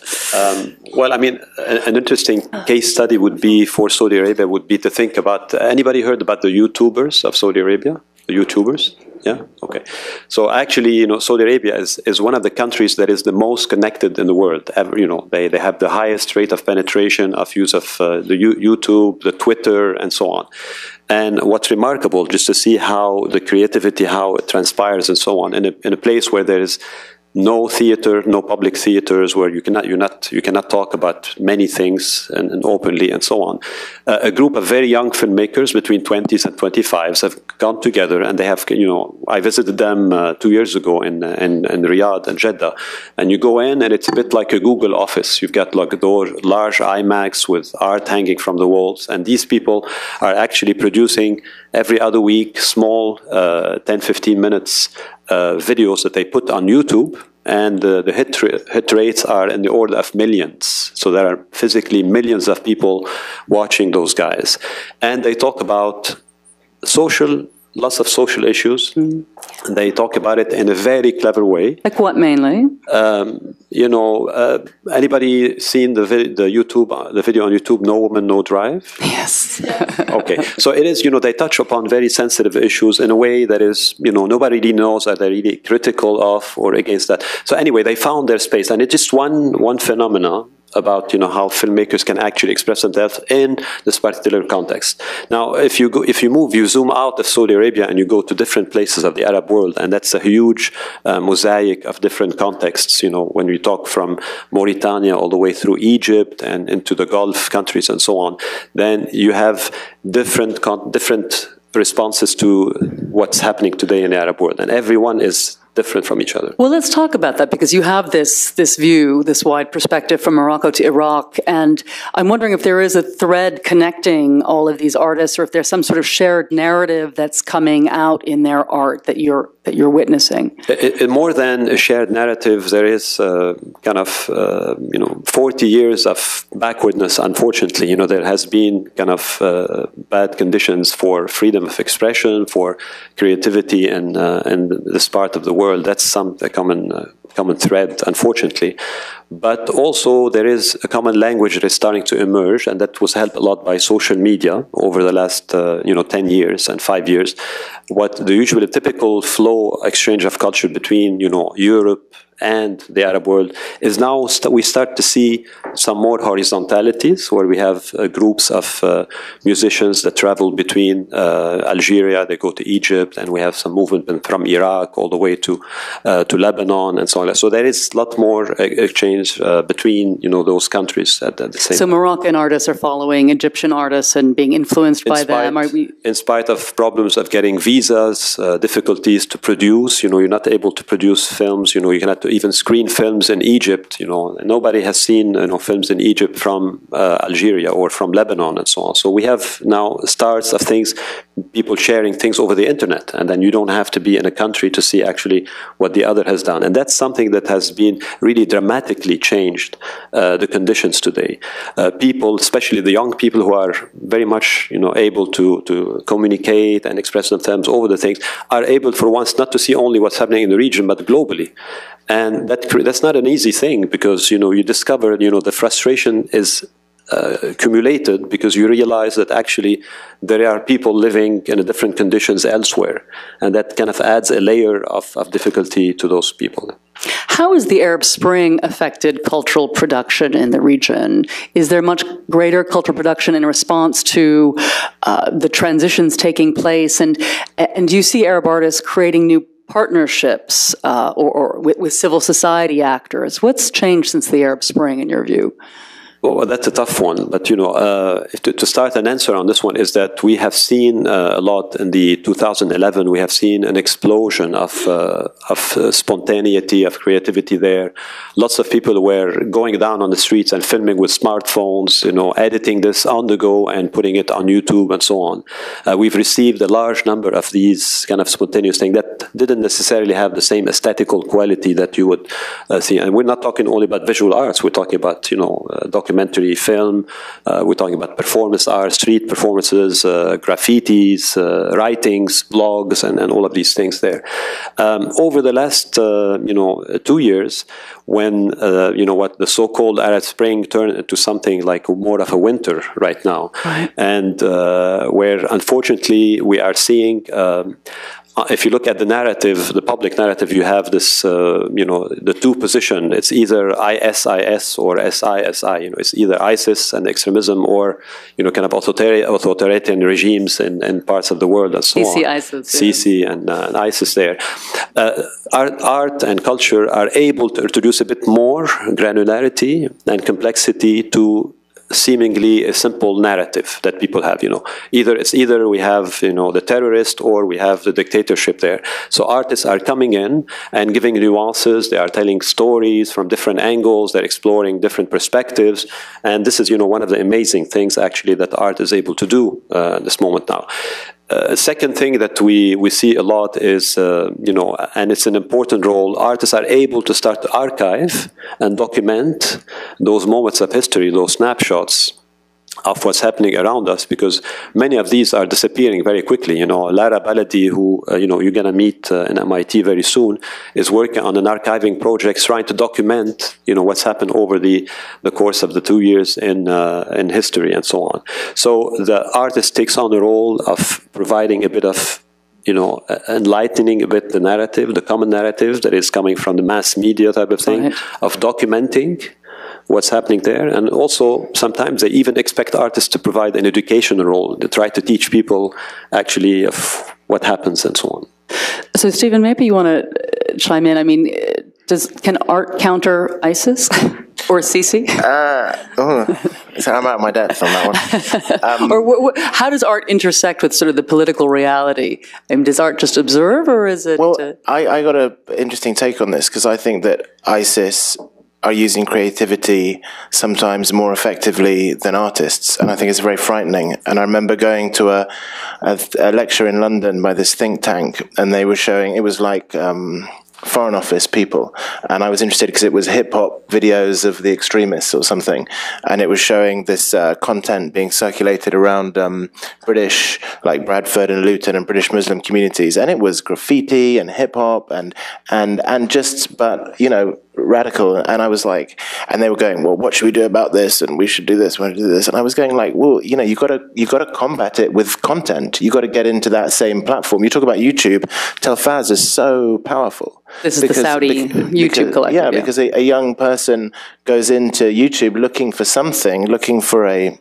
Well, I mean, an interesting case study would be for Saudi Arabia would be to think about. Anybody heard about the YouTubers of Saudi Arabia? The YouTubers. Yeah. Okay. So actually, you know, Saudi Arabia is one of the countries that is the most connected in the world ever. You know, they have the highest rate of penetration of use of the YouTube, the Twitter, and so on. And what's remarkable, just to see how the creativity, how it transpires and so on, in a place where there is no theater, no public theaters where you cannot talk about many things and openly and so on. A group of very young filmmakers between 20s and 25s have gone together, and they have, I visited them 2 years ago in Riyadh and Jeddah, and you go in and it's a bit like a Google office. You've got like a large IMAX with art hanging from the walls, and these people are actually producing every other week small 10-15 minutes videos that they put on YouTube, and the hit rates are in the order of millions. So there are physically millions of people watching those guys, and they talk about lots of social issues. They talk about it in a very clever way. Like what mainly? Anybody seen the video on YouTube, No Woman, No Drive? Yes. Okay, so it is, they touch upon very sensitive issues in a way that is, nobody really knows that they're really critical of or against that. So anyway, they found their space, and it's just one phenomena about how filmmakers can actually express themselves in this particular context. Now, if you zoom out of Saudi Arabia and you go to different places of the Arab world, and that's a huge mosaic of different contexts. When we talk from Mauritania all the way through Egypt and into the Gulf countries and so on, then you have different responses to what's happening today in the Arab world, and everyone is different from each other. Well, let's talk about that, because you have this view, this wide perspective from Morocco to Iraq, and I'm wondering if there is a thread connecting all of these artists, or if there's some sort of shared narrative that's coming out in their art that you're witnessing. More than a shared narrative, there is 40 years of backwardness. Unfortunately, there has been bad conditions for freedom of expression, for creativity, in this part of the world. That's a common thread, unfortunately. But also there is a common language that is starting to emerge, and that was helped a lot by social media over the last 10 years and 5 years. What the usually typical flow exchange of culture between Europe and the Arab world is now we start to see some more horizontalities, where we have groups of musicians that travel between Algeria, they go to Egypt, and we have some movement from Iraq all the way to Lebanon and so on. So there is a lot more exchange between those countries at the same. So Moroccan artists are following Egyptian artists and being influenced by them. In spite of problems of getting visas, difficulties to produce, you're not able to produce films. You cannot even screen films in Egypt. Nobody has seen films in Egypt from Algeria or from Lebanon and so on. So we have now starts of things, people sharing things over the internet, and then you don't have to be in a country to see actually what the other has done. And that's something that has been really dramatically changed the conditions today. People, especially the young people who are very much able to communicate and express themselves over the things, are able for once not to see only what's happening in the region but globally. And that's not an easy thing, because you discover the frustration is accumulated because you realize that actually there are people living in different conditions elsewhere, and that kind of adds a layer of difficulty to those people. How has the Arab Spring affected cultural production in the region? Is there much greater cultural production in response to the transitions taking place, and do you see Arab artists creating new partnerships or with civil society actors? What's changed since the Arab Spring, in your view? Well, that's a tough one, but to start an answer on this one is that we have seen a lot in the 2011. We have seen an explosion of spontaneity, of creativity there. Lots of people were going down on the streets and filming with smartphones, editing this on the go and putting it on YouTube and so on. We've received a large number of these kind of spontaneous things that didn't necessarily have the same aesthetical quality that you would see. And we're not talking only about visual arts. We're talking about documentary film. We're talking about performance art, street performances, graffitis, writings, blogs, and all of these things there. Over the last 2 years, when what the so-called Arab Spring turned into something like more of a winter right now, right. And where unfortunately we are seeing if you look at the narrative, the public narrative, you have this, the two position. It's either ISIS or SISI. It's either ISIS and extremism, or kind of authoritarian regimes in parts of the world and so on. ISIS, CC and ISIS there. Art and culture are able to introduce a bit more granularity and complexity to seemingly a simple narrative that people have. Either we have the terrorist or we have the dictatorship there. So artists are coming in and giving nuances. They are telling stories from different angles. They're exploring different perspectives, and this is one of the amazing things actually that art is able to do at this moment now. Second thing that we see a lot is, and it's an important role, artists are able to start to archive and document those moments of history, those snapshots of what's happening around us, because many of these are disappearing very quickly. Lara Baladi, who you're going to meet in MIT very soon, is working on an archiving project trying to document what's happened over the course of the 2 years in history and so on. So the artist takes on the role of providing a bit of enlightening a bit the narrative, the common narrative that is coming from the mass media type of thing, of documenting what's happening there. And also sometimes they even expect artists to provide an educational role, to try to teach people actually of what happens and so on. So Stephen, maybe you want to chime in. I mean, can art counter ISIS or Sisi? So I'm out of my depth on that one. Or how does art intersect with sort of the political reality? I mean, does art just observe, or is it... Well, I got an interesting take on this, because I think that ISIS are using creativity sometimes more effectively than artists, and I think it's very frightening. And I remember going to a lecture in London by this think tank, and they were showing, it was like Foreign Office people, and I was interested because it was hip-hop videos of the extremists or something, and it was showing this content being circulated around British, like Bradford and Luton and British Muslim communities, and it was graffiti and hip-hop and just, but radical. And I was like, and they were going, well, what should we do about this? And we should do this, we should do this. And I was going like, well, you got to combat it with content. You got to get into that same platform. You talk about YouTube. Telfaz is so powerful. This is the Saudi YouTube collective. Yeah, because a young person goes into YouTube looking for something, looking for a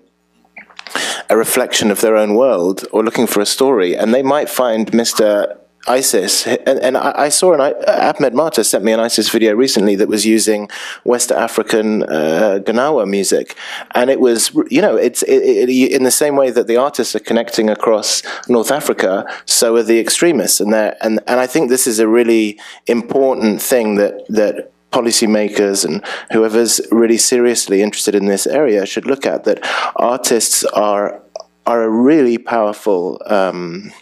reflection of their own world, or looking for a story, and they might find Mr. ISIS, and I saw Ahmed Mata sent me an ISIS video recently that was using West African Ganawa music, and it was, it's in the same way that the artists are connecting across North Africa, so are the extremists, and I think this is a really important thing that policymakers and whoever's really seriously interested in this area should look at, that artists are a really powerful, they're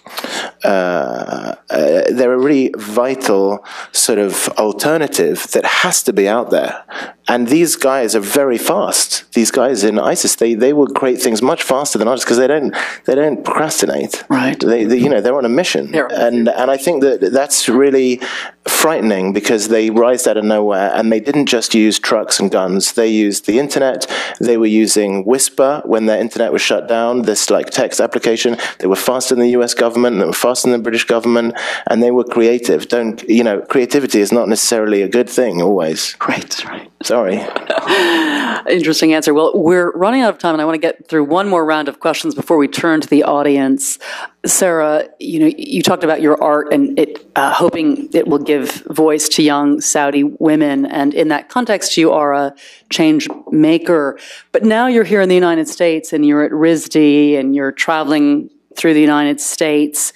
a really vital sort of alternative that has to be out there. And these guys are very fast. These guys in ISIS, they will create things much faster than artists, because they don't procrastinate. Right. They're on a mission. And I think that's really frightening, because they rise out of nowhere, and they didn't just use trucks and guns. They used the internet. They were using Whisper when their internet was shut down, this like text application. They were faster than the US government, they were faster than the British government, and they were creative. Creativity is not necessarily a good thing always. Right. Sorry. Interesting answer. Well, we're running out of time, and I want to get through one more round of questions before we turn to the audience. Sarah, you talked about your art and hoping it will give voice to young Saudi women, and in that context, you are a change maker. But now you're here in the United States, and you're at RISD, and you're traveling through the United States.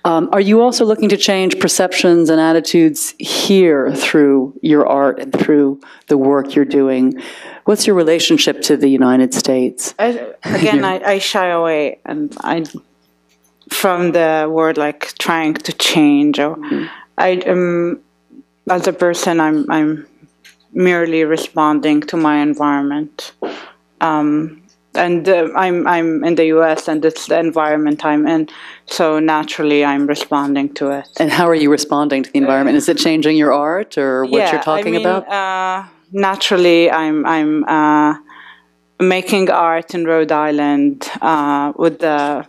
Are you also looking to change perceptions and attitudes here through your art and through the work you're doing? What's your relationship to the United States? I shy away, and from the word like trying to change. Or as a person, I'm merely responding to my environment. And I'm in the U.S. and it's the environment I'm in, so naturally I'm responding to it. And how are you responding to the environment? Is it changing your art or what you're talking about? Naturally, I'm making art in Rhode Island with the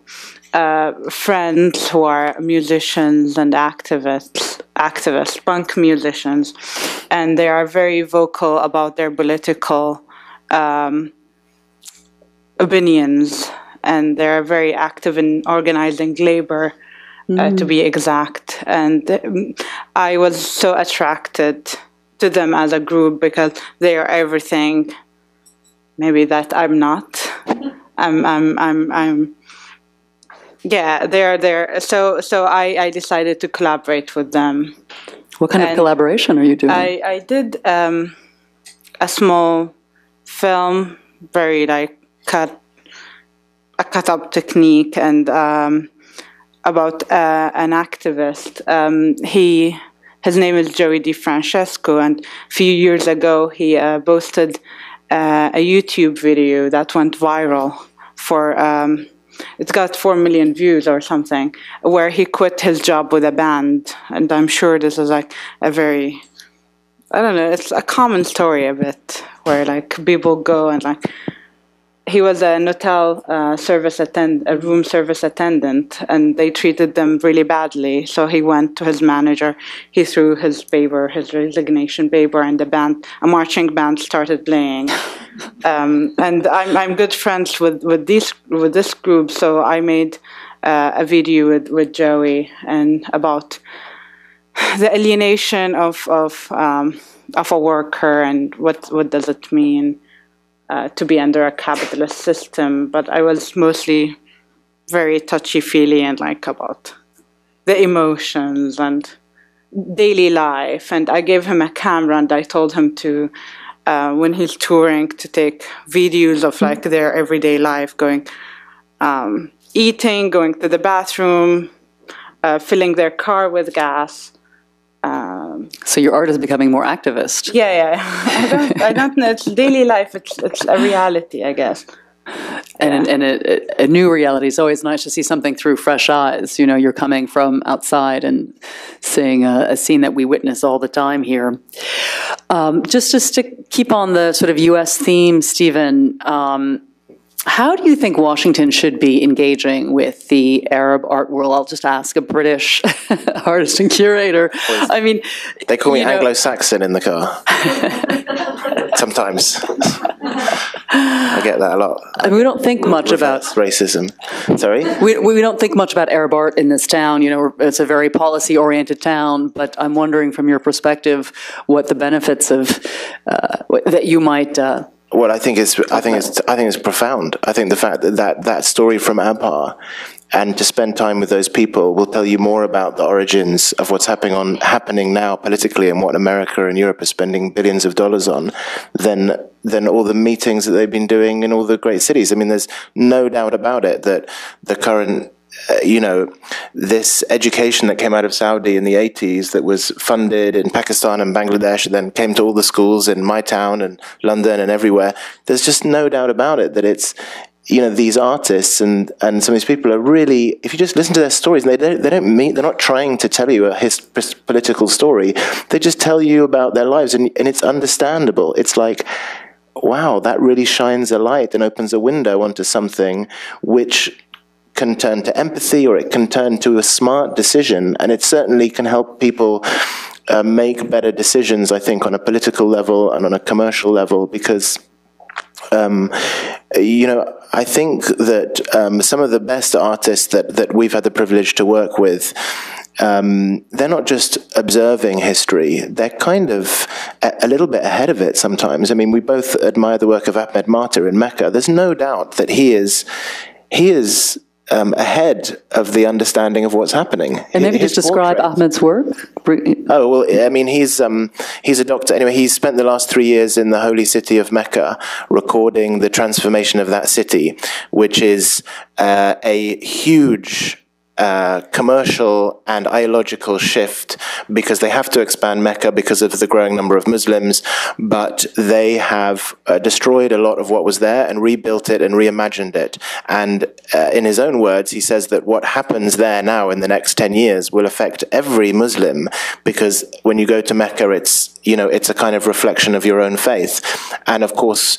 friends who are musicians and activists, punk musicians, and they are very vocal about their political opinions, and they're very active in organizing labor, to be exact. And I was so attracted to them as a group because they are everything. Maybe that I'm not. Yeah, they're there. So I decided to collaborate with them. What kind of collaboration are you doing? I did a small film, very like cut up technique, and about an activist. His name is Joey DiFrancesco, and a few years ago he posted a YouTube video that went viral for. It's got 4 million views or something, where he quit his job with a band. And I'm sure this is like a very, I don't know, it's a common story a bit, where like people go and like, he was a hotel a room service attendant, and they treated them really badly. So he went to his manager, he threw his resignation paper, and a marching band started playing. And I'm good friends with this group, so I made a video with Joey and about the alienation of a worker and what does it mean to be under a capitalist system. But I was mostly very touchy-feely and like about the emotions and daily life. And I gave him a camera, and I told him to, when he's touring, to take videos of like their everyday life, going, eating, going to the bathroom, filling their car with gas. So your art is becoming more activist. Yeah. I don't know. It's daily life. It's a reality, I guess. And a new reality. It's always nice to see something through fresh eyes. You know, you're coming from outside and seeing a scene that we witness all the time here. Just to keep on the sort of U.S. theme, Stephen, how do you think Washington should be engaging with the Arab art world? I'll just ask a British artist and curator. I mean, they call me Anglo-Saxon in the car. Sometimes. I get that a lot. And we don't think much about racism. Sorry? We don't think much about Arab art in this town. You know, it's a very policy-oriented town. But I'm wondering, from your perspective, what the benefits of that you might. Well, I think it's profound. I think the fact that story from Abha, and to spend time with those people, will tell you more about the origins of what's happening now politically, and what America and Europe are spending billions of dollars on, than all the meetings that they've been doing in all the great cities. I mean, there's no doubt about it that the current this education that came out of Saudi in the 80s, that was funded in Pakistan and Bangladesh, and then came to all the schools in my town and London and everywhere. There's just no doubt about it that it's, these artists and some of these people are really, if you just listen to their stories, they're not trying to tell you a political story. They just tell you about their lives, and it's understandable. It's like, wow, that really shines a light and opens a window onto something which can turn to empathy, or it can turn to a smart decision, and it certainly can help people make better decisions, I think, on a political level and on a commercial level, because I think that some of the best artists that we've had the privilege to work with, they're not just observing history, they're kind of a little bit ahead of it sometimes. I mean, we both admire the work of Ahmed Matar in Mecca. There's no doubt that he is ahead of the understanding of what's happening. And maybe just describe Ahmed's work. Oh, well, I mean, he's a doctor. Anyway, he's spent the last 3 years in the holy city of Mecca recording the transformation of that city, which is a huge commercial and ideological shift, because they have to expand Mecca because of the growing number of Muslims, but they have destroyed a lot of what was there and rebuilt it and reimagined it. And in his own words, he says that what happens there now in the next 10 years will affect every Muslim, because when you go to Mecca, it's a kind of reflection of your own faith. And of course,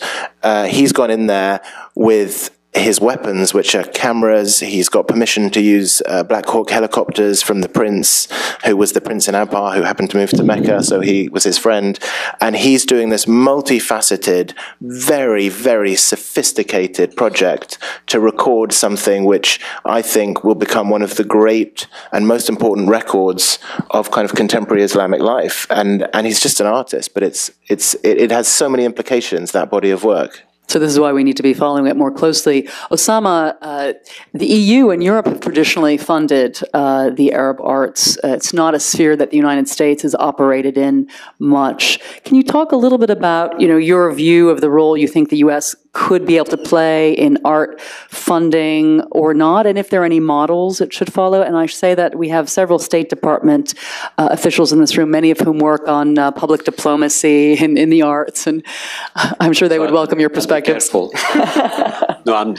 he's gone in there with his weapons, which are cameras. He's got permission to use Black Hawk helicopters from the prince, who was the prince in Abha, who happened to move to Mecca, so he was his friend. And he's doing this multifaceted, very, very sophisticated project to record something which I think will become one of the great and most important records of kind of contemporary Islamic life. And he's just an artist, but it has so many implications, that body of work. So this is why we need to be following it more closely. Oussama, the EU and Europe have traditionally funded the Arab arts. It's not a sphere that the United States has operated in much. Can you talk a little bit about, your view of the role you think the U.S. could be able to play in art funding or not, and if there are any models it should follow? And I say that we have several State Department officials in this room, many of whom work on public diplomacy in the arts, and I'm sure they would welcome your perspective. Careful. No,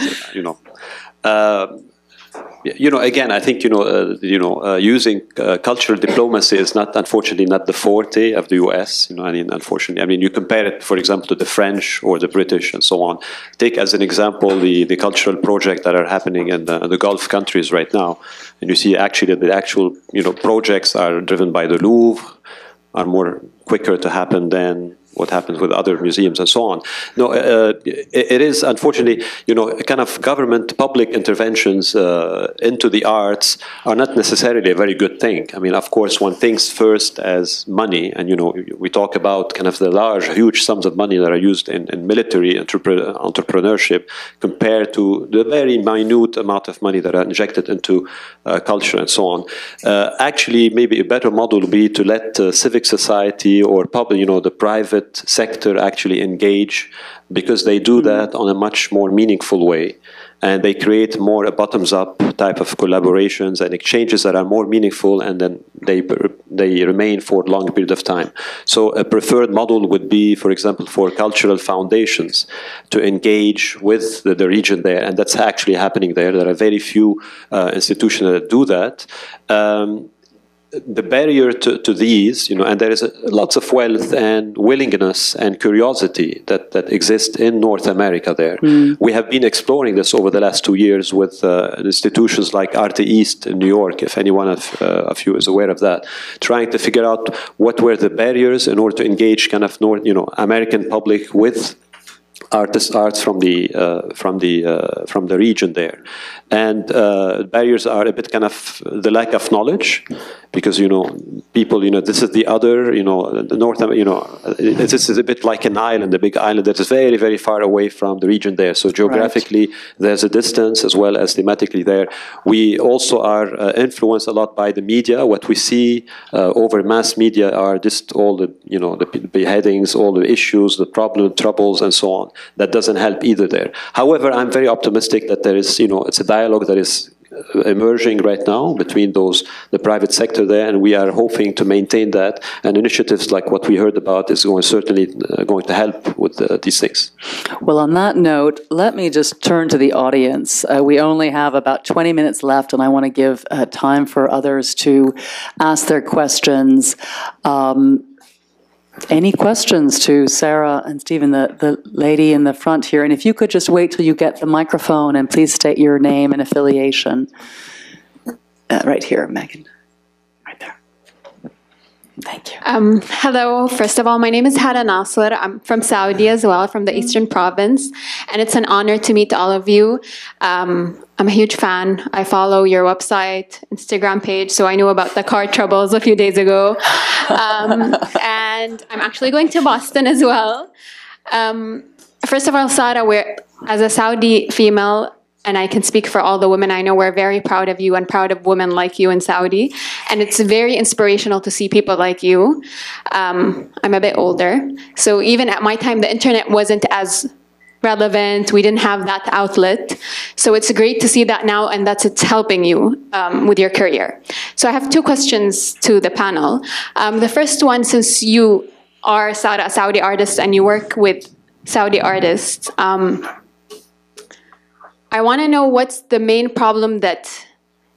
again, I think using cultural diplomacy is unfortunately not the forte of the U.S. Unfortunately, you compare it, for example, to the French or the British and so on. Take as an example the cultural projects that are happening in the Gulf countries right now, and you see actually that the actual projects are driven by the Louvre, are more quicker to happen than what happens with other museums and so on. No, it is unfortunately, kind of government public interventions into the arts are not necessarily a very good thing. Of course, one thinks first as money, and we talk about kind of the huge sums of money that are used in military entrepreneurship compared to the very minute amount of money that are injected into culture and so on. Actually, maybe a better model would be to let civic society or public, the private sector actually engage, because they do that on a much more meaningful way, and they create more a bottoms-up type of collaborations and exchanges that are more meaningful, and then they remain for a long period of time. So a preferred model would be, for example, for cultural foundations to engage with the region there, and that's actually happening there. There are very few institutions that do that. The barrier to these, and there is lots of wealth and willingness and curiosity that exists in North America there. We have been exploring this over the last 2 years with institutions like Arte East in New York, if anyone of you is aware of that, trying to figure out what were the barriers in order to engage kind of American public with arts from the region there. And barriers are a bit kind of the lack of knowledge, because people this is the other the North, this is a bit like an island, a big island that is very, very far away from the region there. So geographically, there's a distance, as well as thematically there. We also are influenced a lot by the media. What we see over mass media are just all the the beheadings, all the issues, the troubles, and so on. That doesn't help either there. However, I'm very optimistic that there is it's a dialogue that is emerging right now between the private sector there, and we are hoping to maintain that. And initiatives like what we heard about is certainly going to help with these things. Well, on that note, let me just turn to the audience. We only have about 20 minutes left, and I want to give time for others to ask their questions. Any questions to Sarah and Stephen, the lady in the front here? And if you could just wait till you get the microphone, and please state your name and affiliation. Right here, Megan. Right there. Thank you. Hello. First of all, my name is Hada Nasser. I'm from Saudi as well, from the Eastern Province. And it's an honor to meet all of you. I'm a huge fan. I follow your website, Instagram page, so I knew about the car troubles a few days ago. And I'm actually going to Boston as well. First of all, Sara, as a Saudi female, and I can speak for all the women I know, we're very proud of you and proud of women like you in Saudi. And it's very inspirational to see people like you. I'm a bit older, so even at my time, the internet wasn't as relevant. We didn't have that outlet. So it's great to see that now, and that it's helping you with your career. So I have two questions to the panel. The first one, since you are a Saudi artist and you work with Saudi artists, I want to know what's the main problem that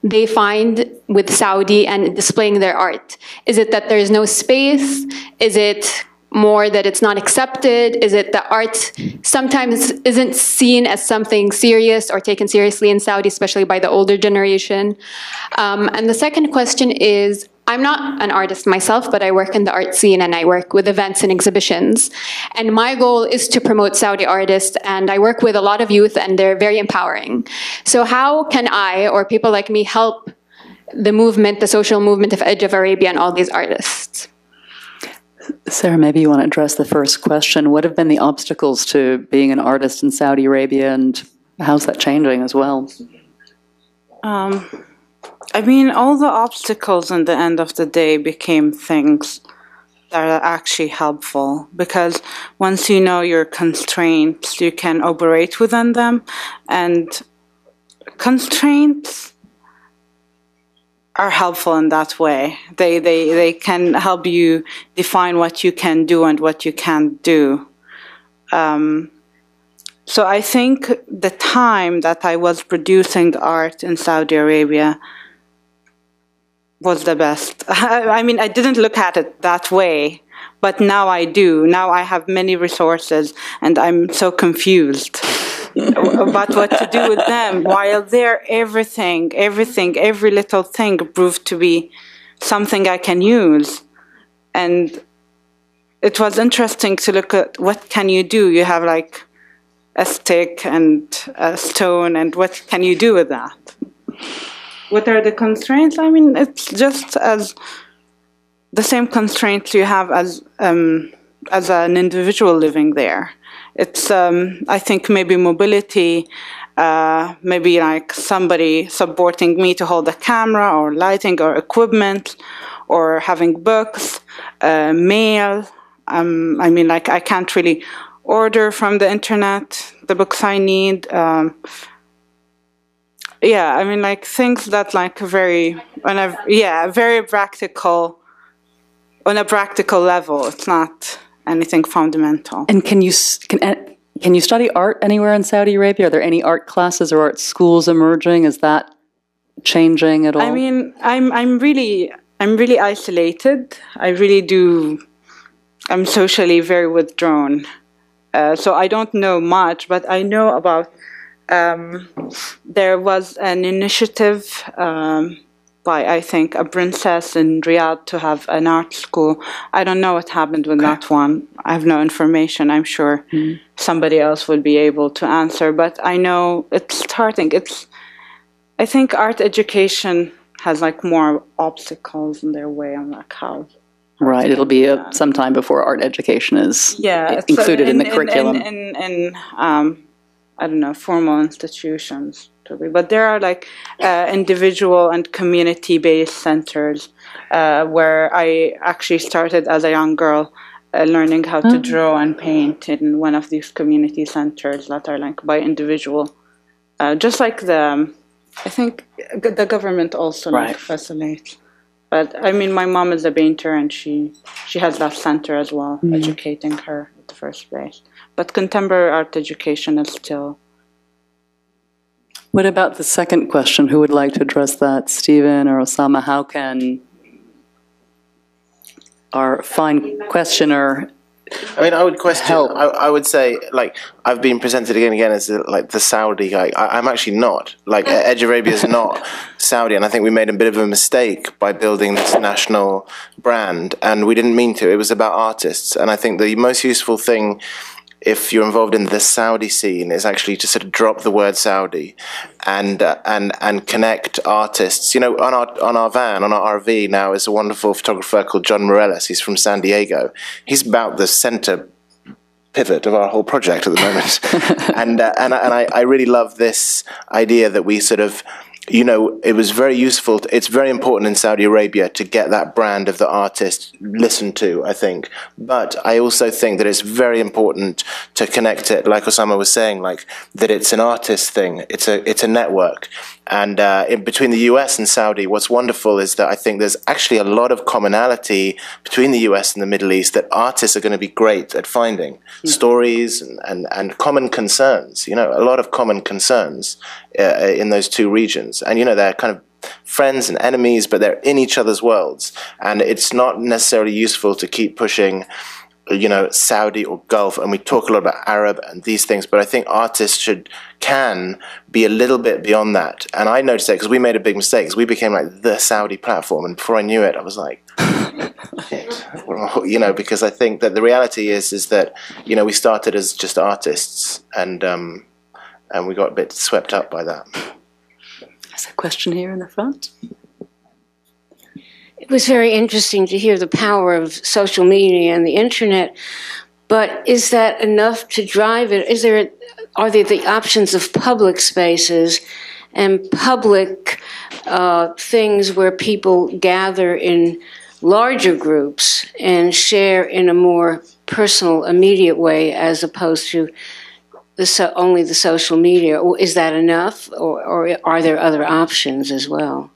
they find with Saudi and displaying their art. Is it that there's no space? Is it more that it's not accepted? Is it that art sometimes isn't seen as something serious or taken seriously in Saudi, especially by the older generation? And the second question is, I'm not an artist myself, but I work in the art scene and I work with events and exhibitions. And my goal is to promote Saudi artists, and I work with a lot of youth and they're very empowering. So how can I, or people like me, help the movement, the social movement of Edge of Arabia and all these artists? Sarah, maybe you want to address the first question. What have been the obstacles to being an artist in Saudi Arabia, and how's that changing as well? I mean, all the obstacles in the end of the day became things that are actually helpful, because once you know your constraints, you can operate within them, and constraints are helpful in that way. They can help you define what you can do and what you can't do. So I think the time that I was producing art in Saudi Arabia was the best. I mean, I didn't look at it that way, but now I do. Now I have many resources, and I'm so confused about what to do with them. While there, every little thing proved to be something I can use. And it was interesting to look at what can you do. You have like a stick and a stone, and what can you do with that? What are the constraints? I mean, it's just as the same constraints you have as an individual living there. It's, I think, maybe mobility, maybe like somebody supporting me to hold a camera or lighting or equipment, or having books, mail. I mean, like, I can't really order from the internet the books I need. Yeah, I mean, like, things that, like, very practical, on a practical level. It's not anything fundamental. And can you study art anywhere in Saudi Arabia? Are there any art classes or art schools emerging? Is that changing at all? I mean, I'm really isolated. I'm socially very withdrawn. So I don't know much, but I know about, there was an initiative by, I think, a princess in Riyadh to have an art school. I don't know what happened with that one. I have no information. I'm sure somebody else would be able to answer, but I know it's starting. I think art education has like more obstacles in their way. I'm like, how? Right, it'll be some time before art education is included in the curriculum. I don't know, formal institutions. But there are like individual and community-based centers where I actually started as a young girl learning how to draw and paint in one of these community centers that are like by individual. Just like I think the government also like facilitates. But I mean, my mom is a painter, and she has that center as well, educating her at the first place. But contemporary art education is still. What about the second question? Who would like to address that? Stephen or Oussama? How can our fine questioner I mean, I would question. help? I would say, like, I've been presented again and again as like the Saudi guy. I'm actually not. Like, Edge Arabia is not Saudi, and I think we made a bit of a mistake by building this national brand, and we didn't mean to. It was about artists, and I think the most useful thing, if you're involved in the Saudi scene, is actually to sort of drop the word Saudi and connect artists. You know, on our van, on our RV now is a wonderful photographer called John Morellis. He's from San Diego. He's about the center pivot of our whole project at the moment. and I really love this idea that we sort of, you know, it was very useful. It's very important in Saudi Arabia to get that brand of the artist listened to, I think. But I also think that it's very important to connect it, like Oussama was saying, like that it's an artist thing. It's a network. And in between the US and Saudi, what's wonderful is that I think there's actually a lot of commonality between the US and the Middle East that artists are going to be great at finding. Stories and common concerns, you know, a lot of common concerns in those two regions. And, you know, they're kind of friends and enemies, but they're in each other's worlds. And it's not necessarily useful to keep pushing Saudi or Gulf, and we talk a lot about Arab and these things, but I think artists can be a little bit beyond that. And I noticed that because we made a big mistake, because we became like the Saudi platform, and before I knew it, I was like, shit, because I think that the reality is that, we started as just artists, and we got a bit swept up by that. There's a question here in the front. It was very interesting to hear the power of social media and the internet, but is that enough to drive it? Are there the options of public spaces and public things where people gather in larger groups and share in a more personal, immediate way, as opposed to only the social media? Or is that enough, or are there other options as well?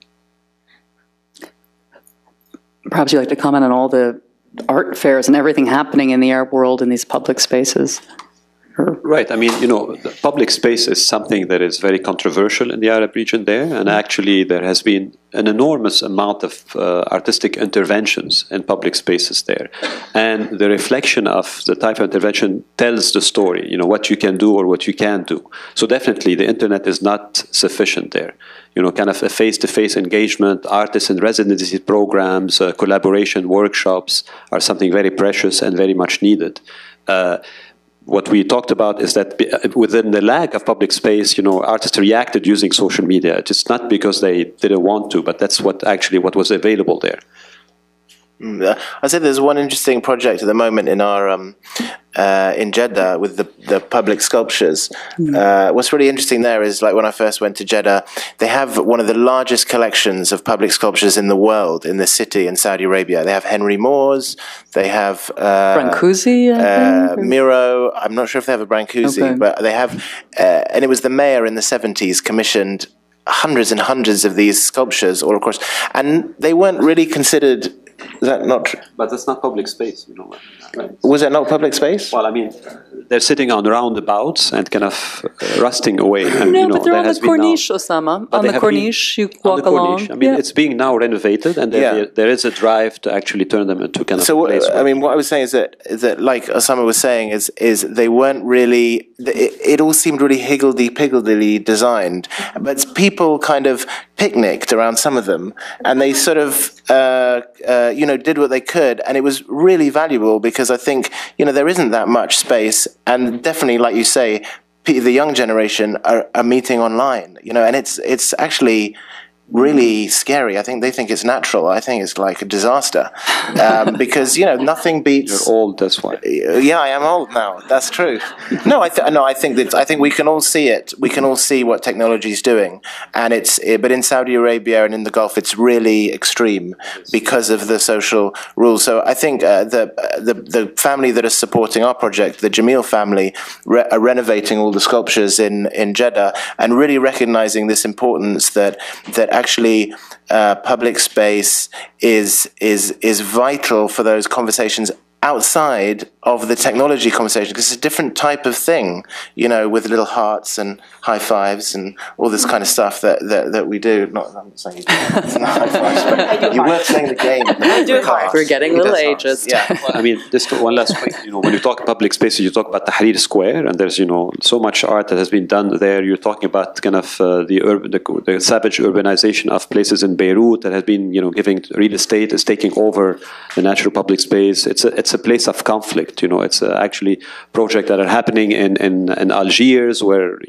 Perhaps you'd like to comment on all the art fairs and everything happening in the Arab world in these public spaces. Right. I mean, the public space is something that is very controversial in the Arab region there, and actually there has been an enormous amount of artistic interventions in public spaces there. And the reflection of the type of intervention tells the story, what you can do or what you can't do. So definitely the internet is not sufficient there. Kind of a face-to-face engagement, artists in residency programs, collaboration workshops are something very precious and very much needed. What we talked about is that within the lack of public space, artists reacted using social media. It's not because they didn't want to, but that's what was available there. I said there's one interesting project at the moment in our in Jeddah with the public sculptures. What's really interesting there is, like, when I first went to Jeddah, they have one of the largest collections of public sculptures in the world in the city in Saudi Arabia. They have Henry Moore's, they have Brancusi, Miro. I'm not sure if they have a Brancusi, but they have, and it was the mayor in the 70s commissioned hundreds and hundreds of these sculptures all across, and they weren't really considered. Is that not true? But that's not public space, Right? Was it not public space? Well, I mean, they're sitting on roundabouts and kind of rusting away. And, but they're on the Corniche, Oussama. On the Corniche, you walk along. I mean, it's being now renovated, and there is a drive to actually turn them into kind of. So, what I was saying is that like Oussama was saying, is they weren't really. It all seemed really higgledy-piggledy designed, but people kind of picnicked around some of them, and they sort of did what they could, and it was really valuable because I think there isn't that much space, and definitely, like you say, the young generation are meeting online, and it's actually really scary. I think they think it's natural. I think it's like a disaster because nothing beats. You're old, that's why. Yeah, I am old now. That's true. I think we can all see it. We can all see what technology is doing, and but in Saudi Arabia and in the Gulf, it's really extreme because of the social rules. So I think the family that is supporting our project, the Jamil family, are renovating all the sculptures in Jeddah and really recognizing this importance that actually public space is vital for those conversations outside of the technology conversation, because it's a different type of thing, with little hearts and high fives and all this kind of stuff that we do. I'm not saying it's not high fives, but you were playing the game. We're getting a little ageist. Yeah. Well, I mean, just one last point. When you talk public spaces, you talk about Tahrir Square, and there's so much art that has been done there. You're talking about kind of the savage urbanization of places in Beirut that has been giving real estate is taking over the natural public space. It's a place of conflict. It's actually projects that are happening in Algiers where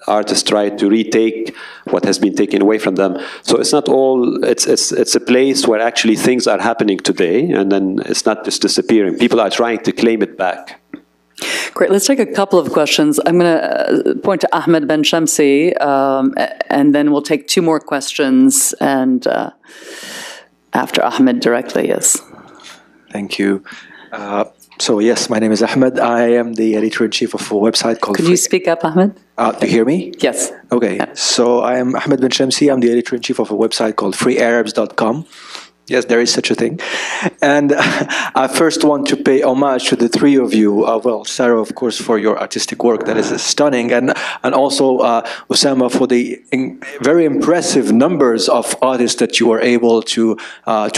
artists try to retake what has been taken away from them. So it's not all. It's a place where actually things are happening today, and then it's not just disappearing. People are trying to claim it back. Great. Let's take a couple of questions. I'm going to point to Ahmed Ben Shamsi, and then we'll take two more questions, and after Ahmed directly, yes. Thank you. So yes, my name is Ahmed. I am the editor-in-chief of a website called... Could you speak up, Ahmed? Do you hear me? Yes. Okay. So I am Ahmed Ben Shamsi. I'm the editor-in-chief of a website called freearabs.com. Yes, there is such a thing. And I first want to pay homage to the three of you. Well, Sarah, of course, for your artistic work that is stunning, and also Oussama for the very impressive numbers of artists that you are able to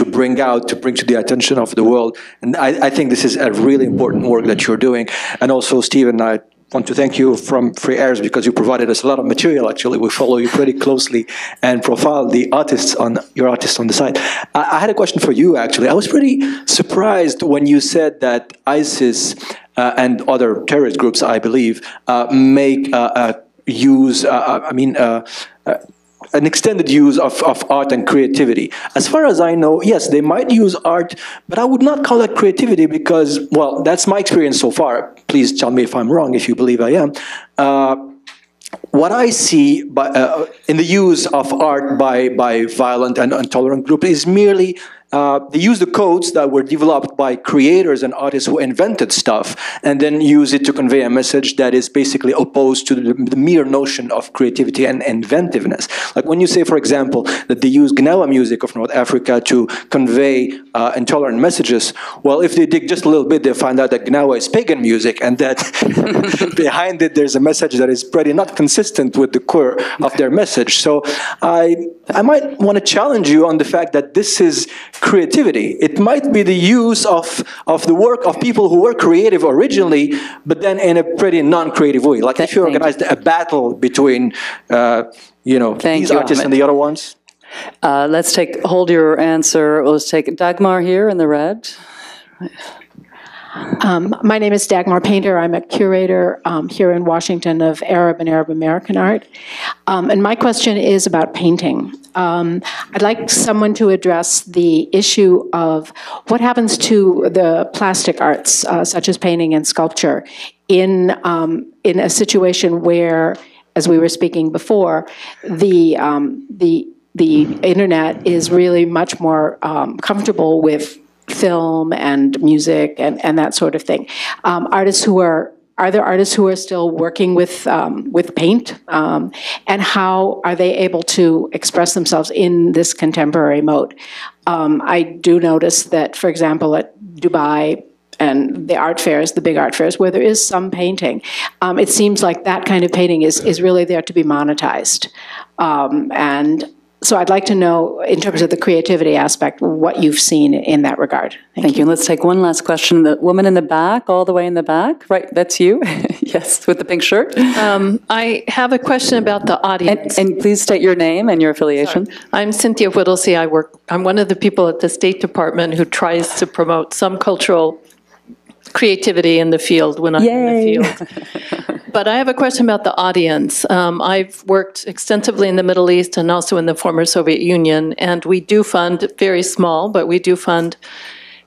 bring to the attention of the world. And I think this is a really important work that you're doing. And also, Stephen, I want to thank you from Free Airs because you provided us a lot of material. Actually, we follow you pretty closely and profile the artists on the site. I had a question for you. Actually, I was pretty surprised when you said that ISIS and other terrorist groups, I believe, make use. An extended use of art and creativity. As far as I know, yes, they might use art, but I would not call that creativity because, well, that's my experience so far. Please tell me if I'm wrong, if you believe I am. What I see in the use of art by violent and intolerant groups is merely they use the codes that were developed by creators and artists who invented stuff and then use it to convey a message that is basically opposed to the mere notion of creativity and inventiveness. Like when you say, for example, that they use Gnawa music of North Africa to convey intolerant messages, well, if they dig just a little bit, they find out that Gnawa is pagan music and that behind it there's a message that is pretty not consistent with the core of their message. So I might want to challenge you on the fact that this is creativity. It might be the use of the work of people who were creative originally, but then in a pretty non-creative way. Like if you organized a battle between, these artists and the other ones. Let's hold your answer. Let's take Dagmar here in the red. My name is Dagmar Painter. I'm a curator here in Washington of Arab and Arab American art. And my question is about painting. I'd like someone to address the issue of what happens to the plastic arts, such as painting and sculpture, in a situation where, as we were speaking before, the internet is really much more comfortable with film and music and that sort of thing. Are there artists who are still working with paint, and how are they able to express themselves in this contemporary mode? I do notice that, for example, at Dubai and the art fairs, the big art fairs, where there is some painting, it seems like that kind of painting is really there to be monetized. And so I'd like to know, in terms of the creativity aspect, what you've seen in that regard. Thank you. Let's take one last question. The woman in the back, all the way in the back. Right, that's you. Yes, with the pink shirt. I have a question about the audience. And please state your name and your affiliation. Sorry. I'm Cynthia Whittlesey. I'm one of the people at the State Department who tries to promote some cultural creativity in the field when I'm in the field. But I have a question about the audience. I've worked extensively in the Middle East and also in the former Soviet Union, and we do fund, very small, but we do fund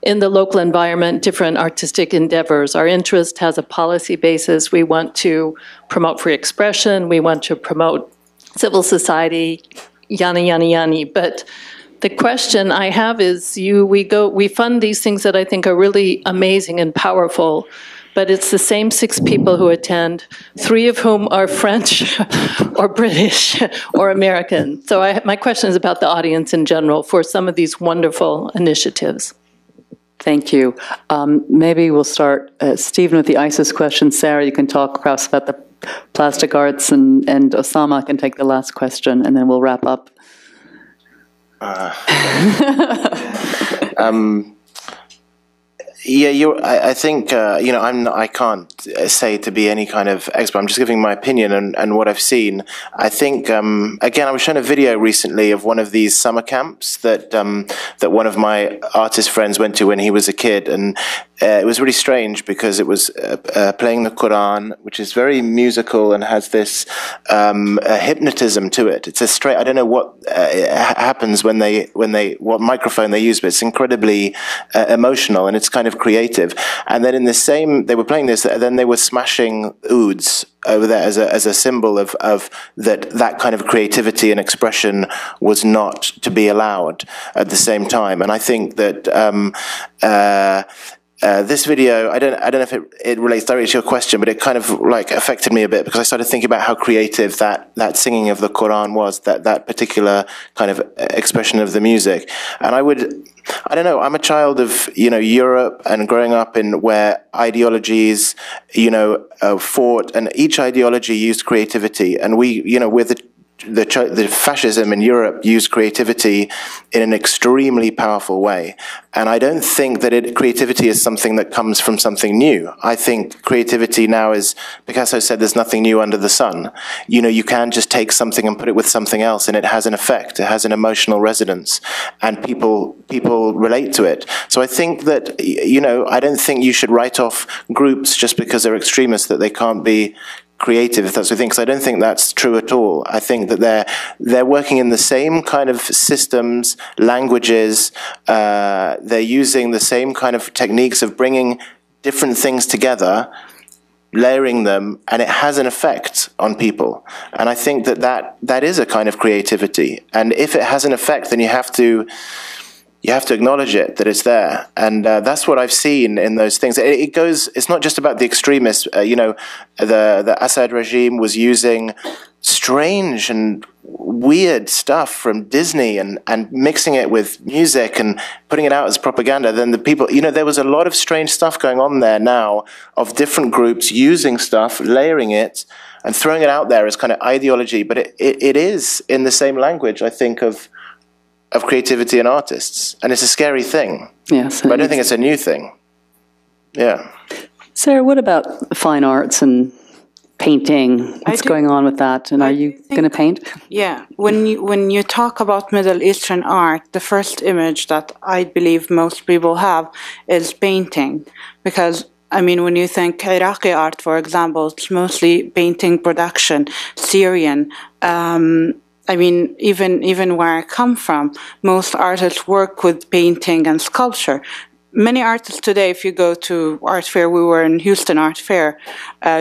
in the local environment different artistic endeavors. Our interest has a policy basis. We want to promote free expression. We want to promote civil society, yada, yada, yada. But the question I have is, we fund these things that I think are really amazing and powerful, but it's the same 6 people who attend, 3 of whom are French or British or American. So my question is about the audience in general for some of these wonderful initiatives. Thank you. Maybe we'll start, Stephen, with the ISIS question. Sarah, you can talk perhaps about the plastic arts, and Oussama can take the last question, and then we'll wrap up. Yeah, I think I can't say to be any kind of expert. I'm just giving my opinion and what I've seen. I think again, I was shown a video recently of one of these summer camps that one of my artist friends went to when he was a kid, and it was really strange because it was playing the Quran, which is very musical and has this hypnotism to it. It's a straight. I don't know what happens when what microphone they use, but it's incredibly emotional and it's kind of creative. And then in the same, they were playing this, and then they were smashing ouds over there as a symbol of that kind of creativity and expression was not to be allowed at the same time. And I think that this video, I don't know if it relates directly to your question, but it kind of like affected me a bit because I started thinking about how creative that singing of the Quran was, that particular kind of expression of the music. And I don't know, I'm a child of, Europe and growing up in where ideologies, fought, and each ideology used creativity. And we're the fascism in Europe used creativity in an extremely powerful way. And I don't think that creativity is something that comes from something new. I think creativity now is, Picasso said, there's nothing new under the sun. You can just take something and put it with something else and it has an effect. It has an emotional resonance and people relate to it. So I think that, I don't think you should write off groups just because they're extremists, that they can't be creative, if that's the thing, because I don't think that's true at all. I think that they're working in the same kind of systems, languages, they're using the same kind of techniques of bringing different things together, layering them, and it has an effect on people. And I think that is a kind of creativity. And if it has an effect, then you have to acknowledge it, that it's there. And that's what I've seen in those things. It's not just about the extremists. The Assad regime was using strange and weird stuff from Disney and mixing it with music and putting it out as propaganda. Then the people, there was a lot of strange stuff going on there now of different groups using stuff, layering it, and throwing it out there as kind of ideology. But it is in the same language, I think, of creativity and artists, and it's a scary thing. Yes, but I don't think it's a new thing. Yeah. Sarah, what about fine arts and painting? What's going on with that? And are you going to paint? Yeah. When you talk about Middle Eastern art, the first image that I believe most people have is painting, because when you think Iraqi art, for example, it's mostly painting production, Syrian. Even where I come from, most artists work with painting and sculpture. Many artists today, if you go to art fair, we were in Houston Art Fair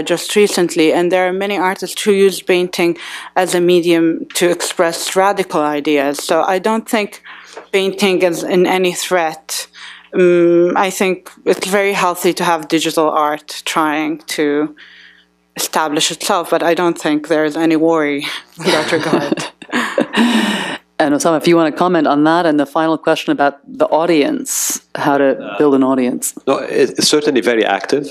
just recently, and there are many artists who use painting as a medium to express radical ideas. So I don't think painting is in any threat. I think it's very healthy to have digital art trying to establish itself, but I don't think there's any worry in that regard. And Oussama, if you want to comment on that, and the final question about the audience, how to build an audience. No, it's certainly very active.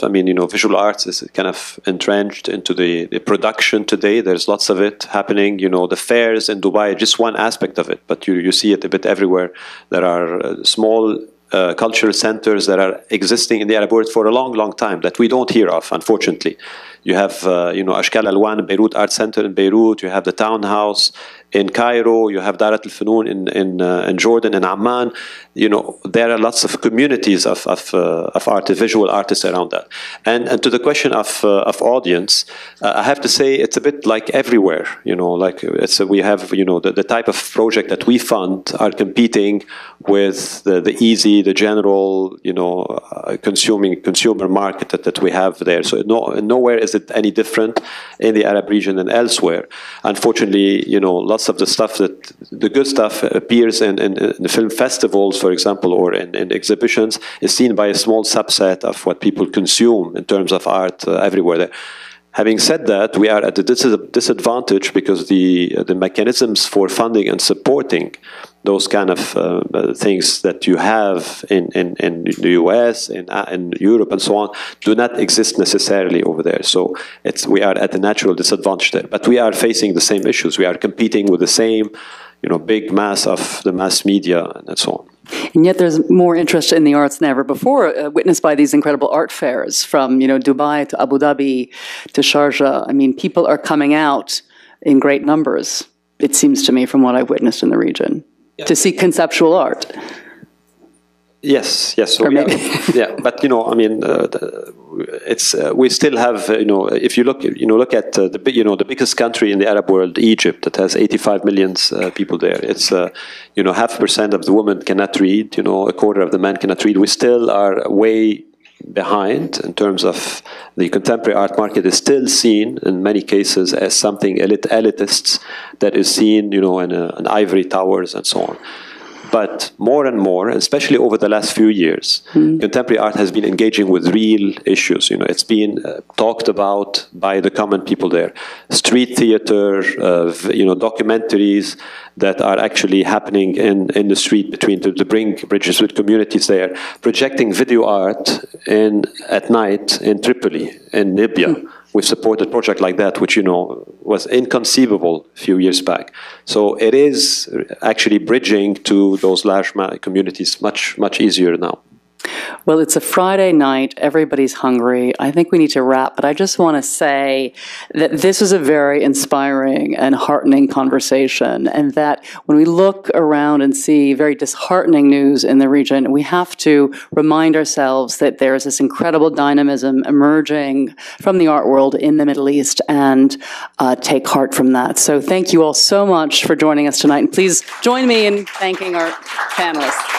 Visual arts is kind of entrenched into the production today. There's lots of it happening. The fairs in Dubai, just one aspect of it, but you see it a bit everywhere. There are small cultural centers that are existing in the Arab world for a long, long time that we don't hear of, unfortunately. You have, Ashkal Alwan, Beirut Art Center in Beirut. You have the Townhouse in Cairo. You have Darat al-Funun in Jordan, in Amman. There are lots of communities of visual artists around that. And to the question of audience, I have to say it's a bit like everywhere. We have the type of project that we fund are competing with the easy, the general consumer market that we have there. So nowhere is it any different in the Arab region than elsewhere. Unfortunately, lots of the good stuff appears in the film festivals, for example, or in exhibitions, is seen by a small subset of what people consume in terms of art everywhere there. Having said that, we are at a disadvantage because the mechanisms for funding and supporting those kind of things that you have in the US, in Europe, and so on, do not exist necessarily over there. So we are at a natural disadvantage there. But we are facing the same issues. We are competing with the same, big mass of the mass media and so on. And yet there's more interest in the arts than ever before, witnessed by these incredible art fairs from, Dubai to Abu Dhabi to Sharjah. People are coming out in great numbers, it seems to me, from what I've witnessed in the region, to see conceptual art. Yes. So but it's we still have if you look at the biggest country in the Arab world, Egypt, that has 85 million people there. It's 0.5% of the women cannot read. A quarter of the men cannot read. We still are way behind in terms of the contemporary art market. Is still seen in many cases as something elitist that is seen in ivory towers and so on. But more and more, especially over the last few years, contemporary art has been engaging with real issues. It's been talked about by the common people there. Street theater, documentaries that are actually happening in the street to bring bridges with communities there. Projecting video art at night in Tripoli, in Libya. We've supported a project like that, which, was inconceivable a few years back. So it is actually bridging to those large communities much, much easier now. Well, it's a Friday night. Everybody's hungry. I think we need to wrap, but I just want to say that this is a very inspiring and heartening conversation, and that when we look around and see very disheartening news in the region, we have to remind ourselves that there is this incredible dynamism emerging from the art world in the Middle East, and take heart from that. So thank you all so much for joining us tonight, and please join me in thanking our panelists.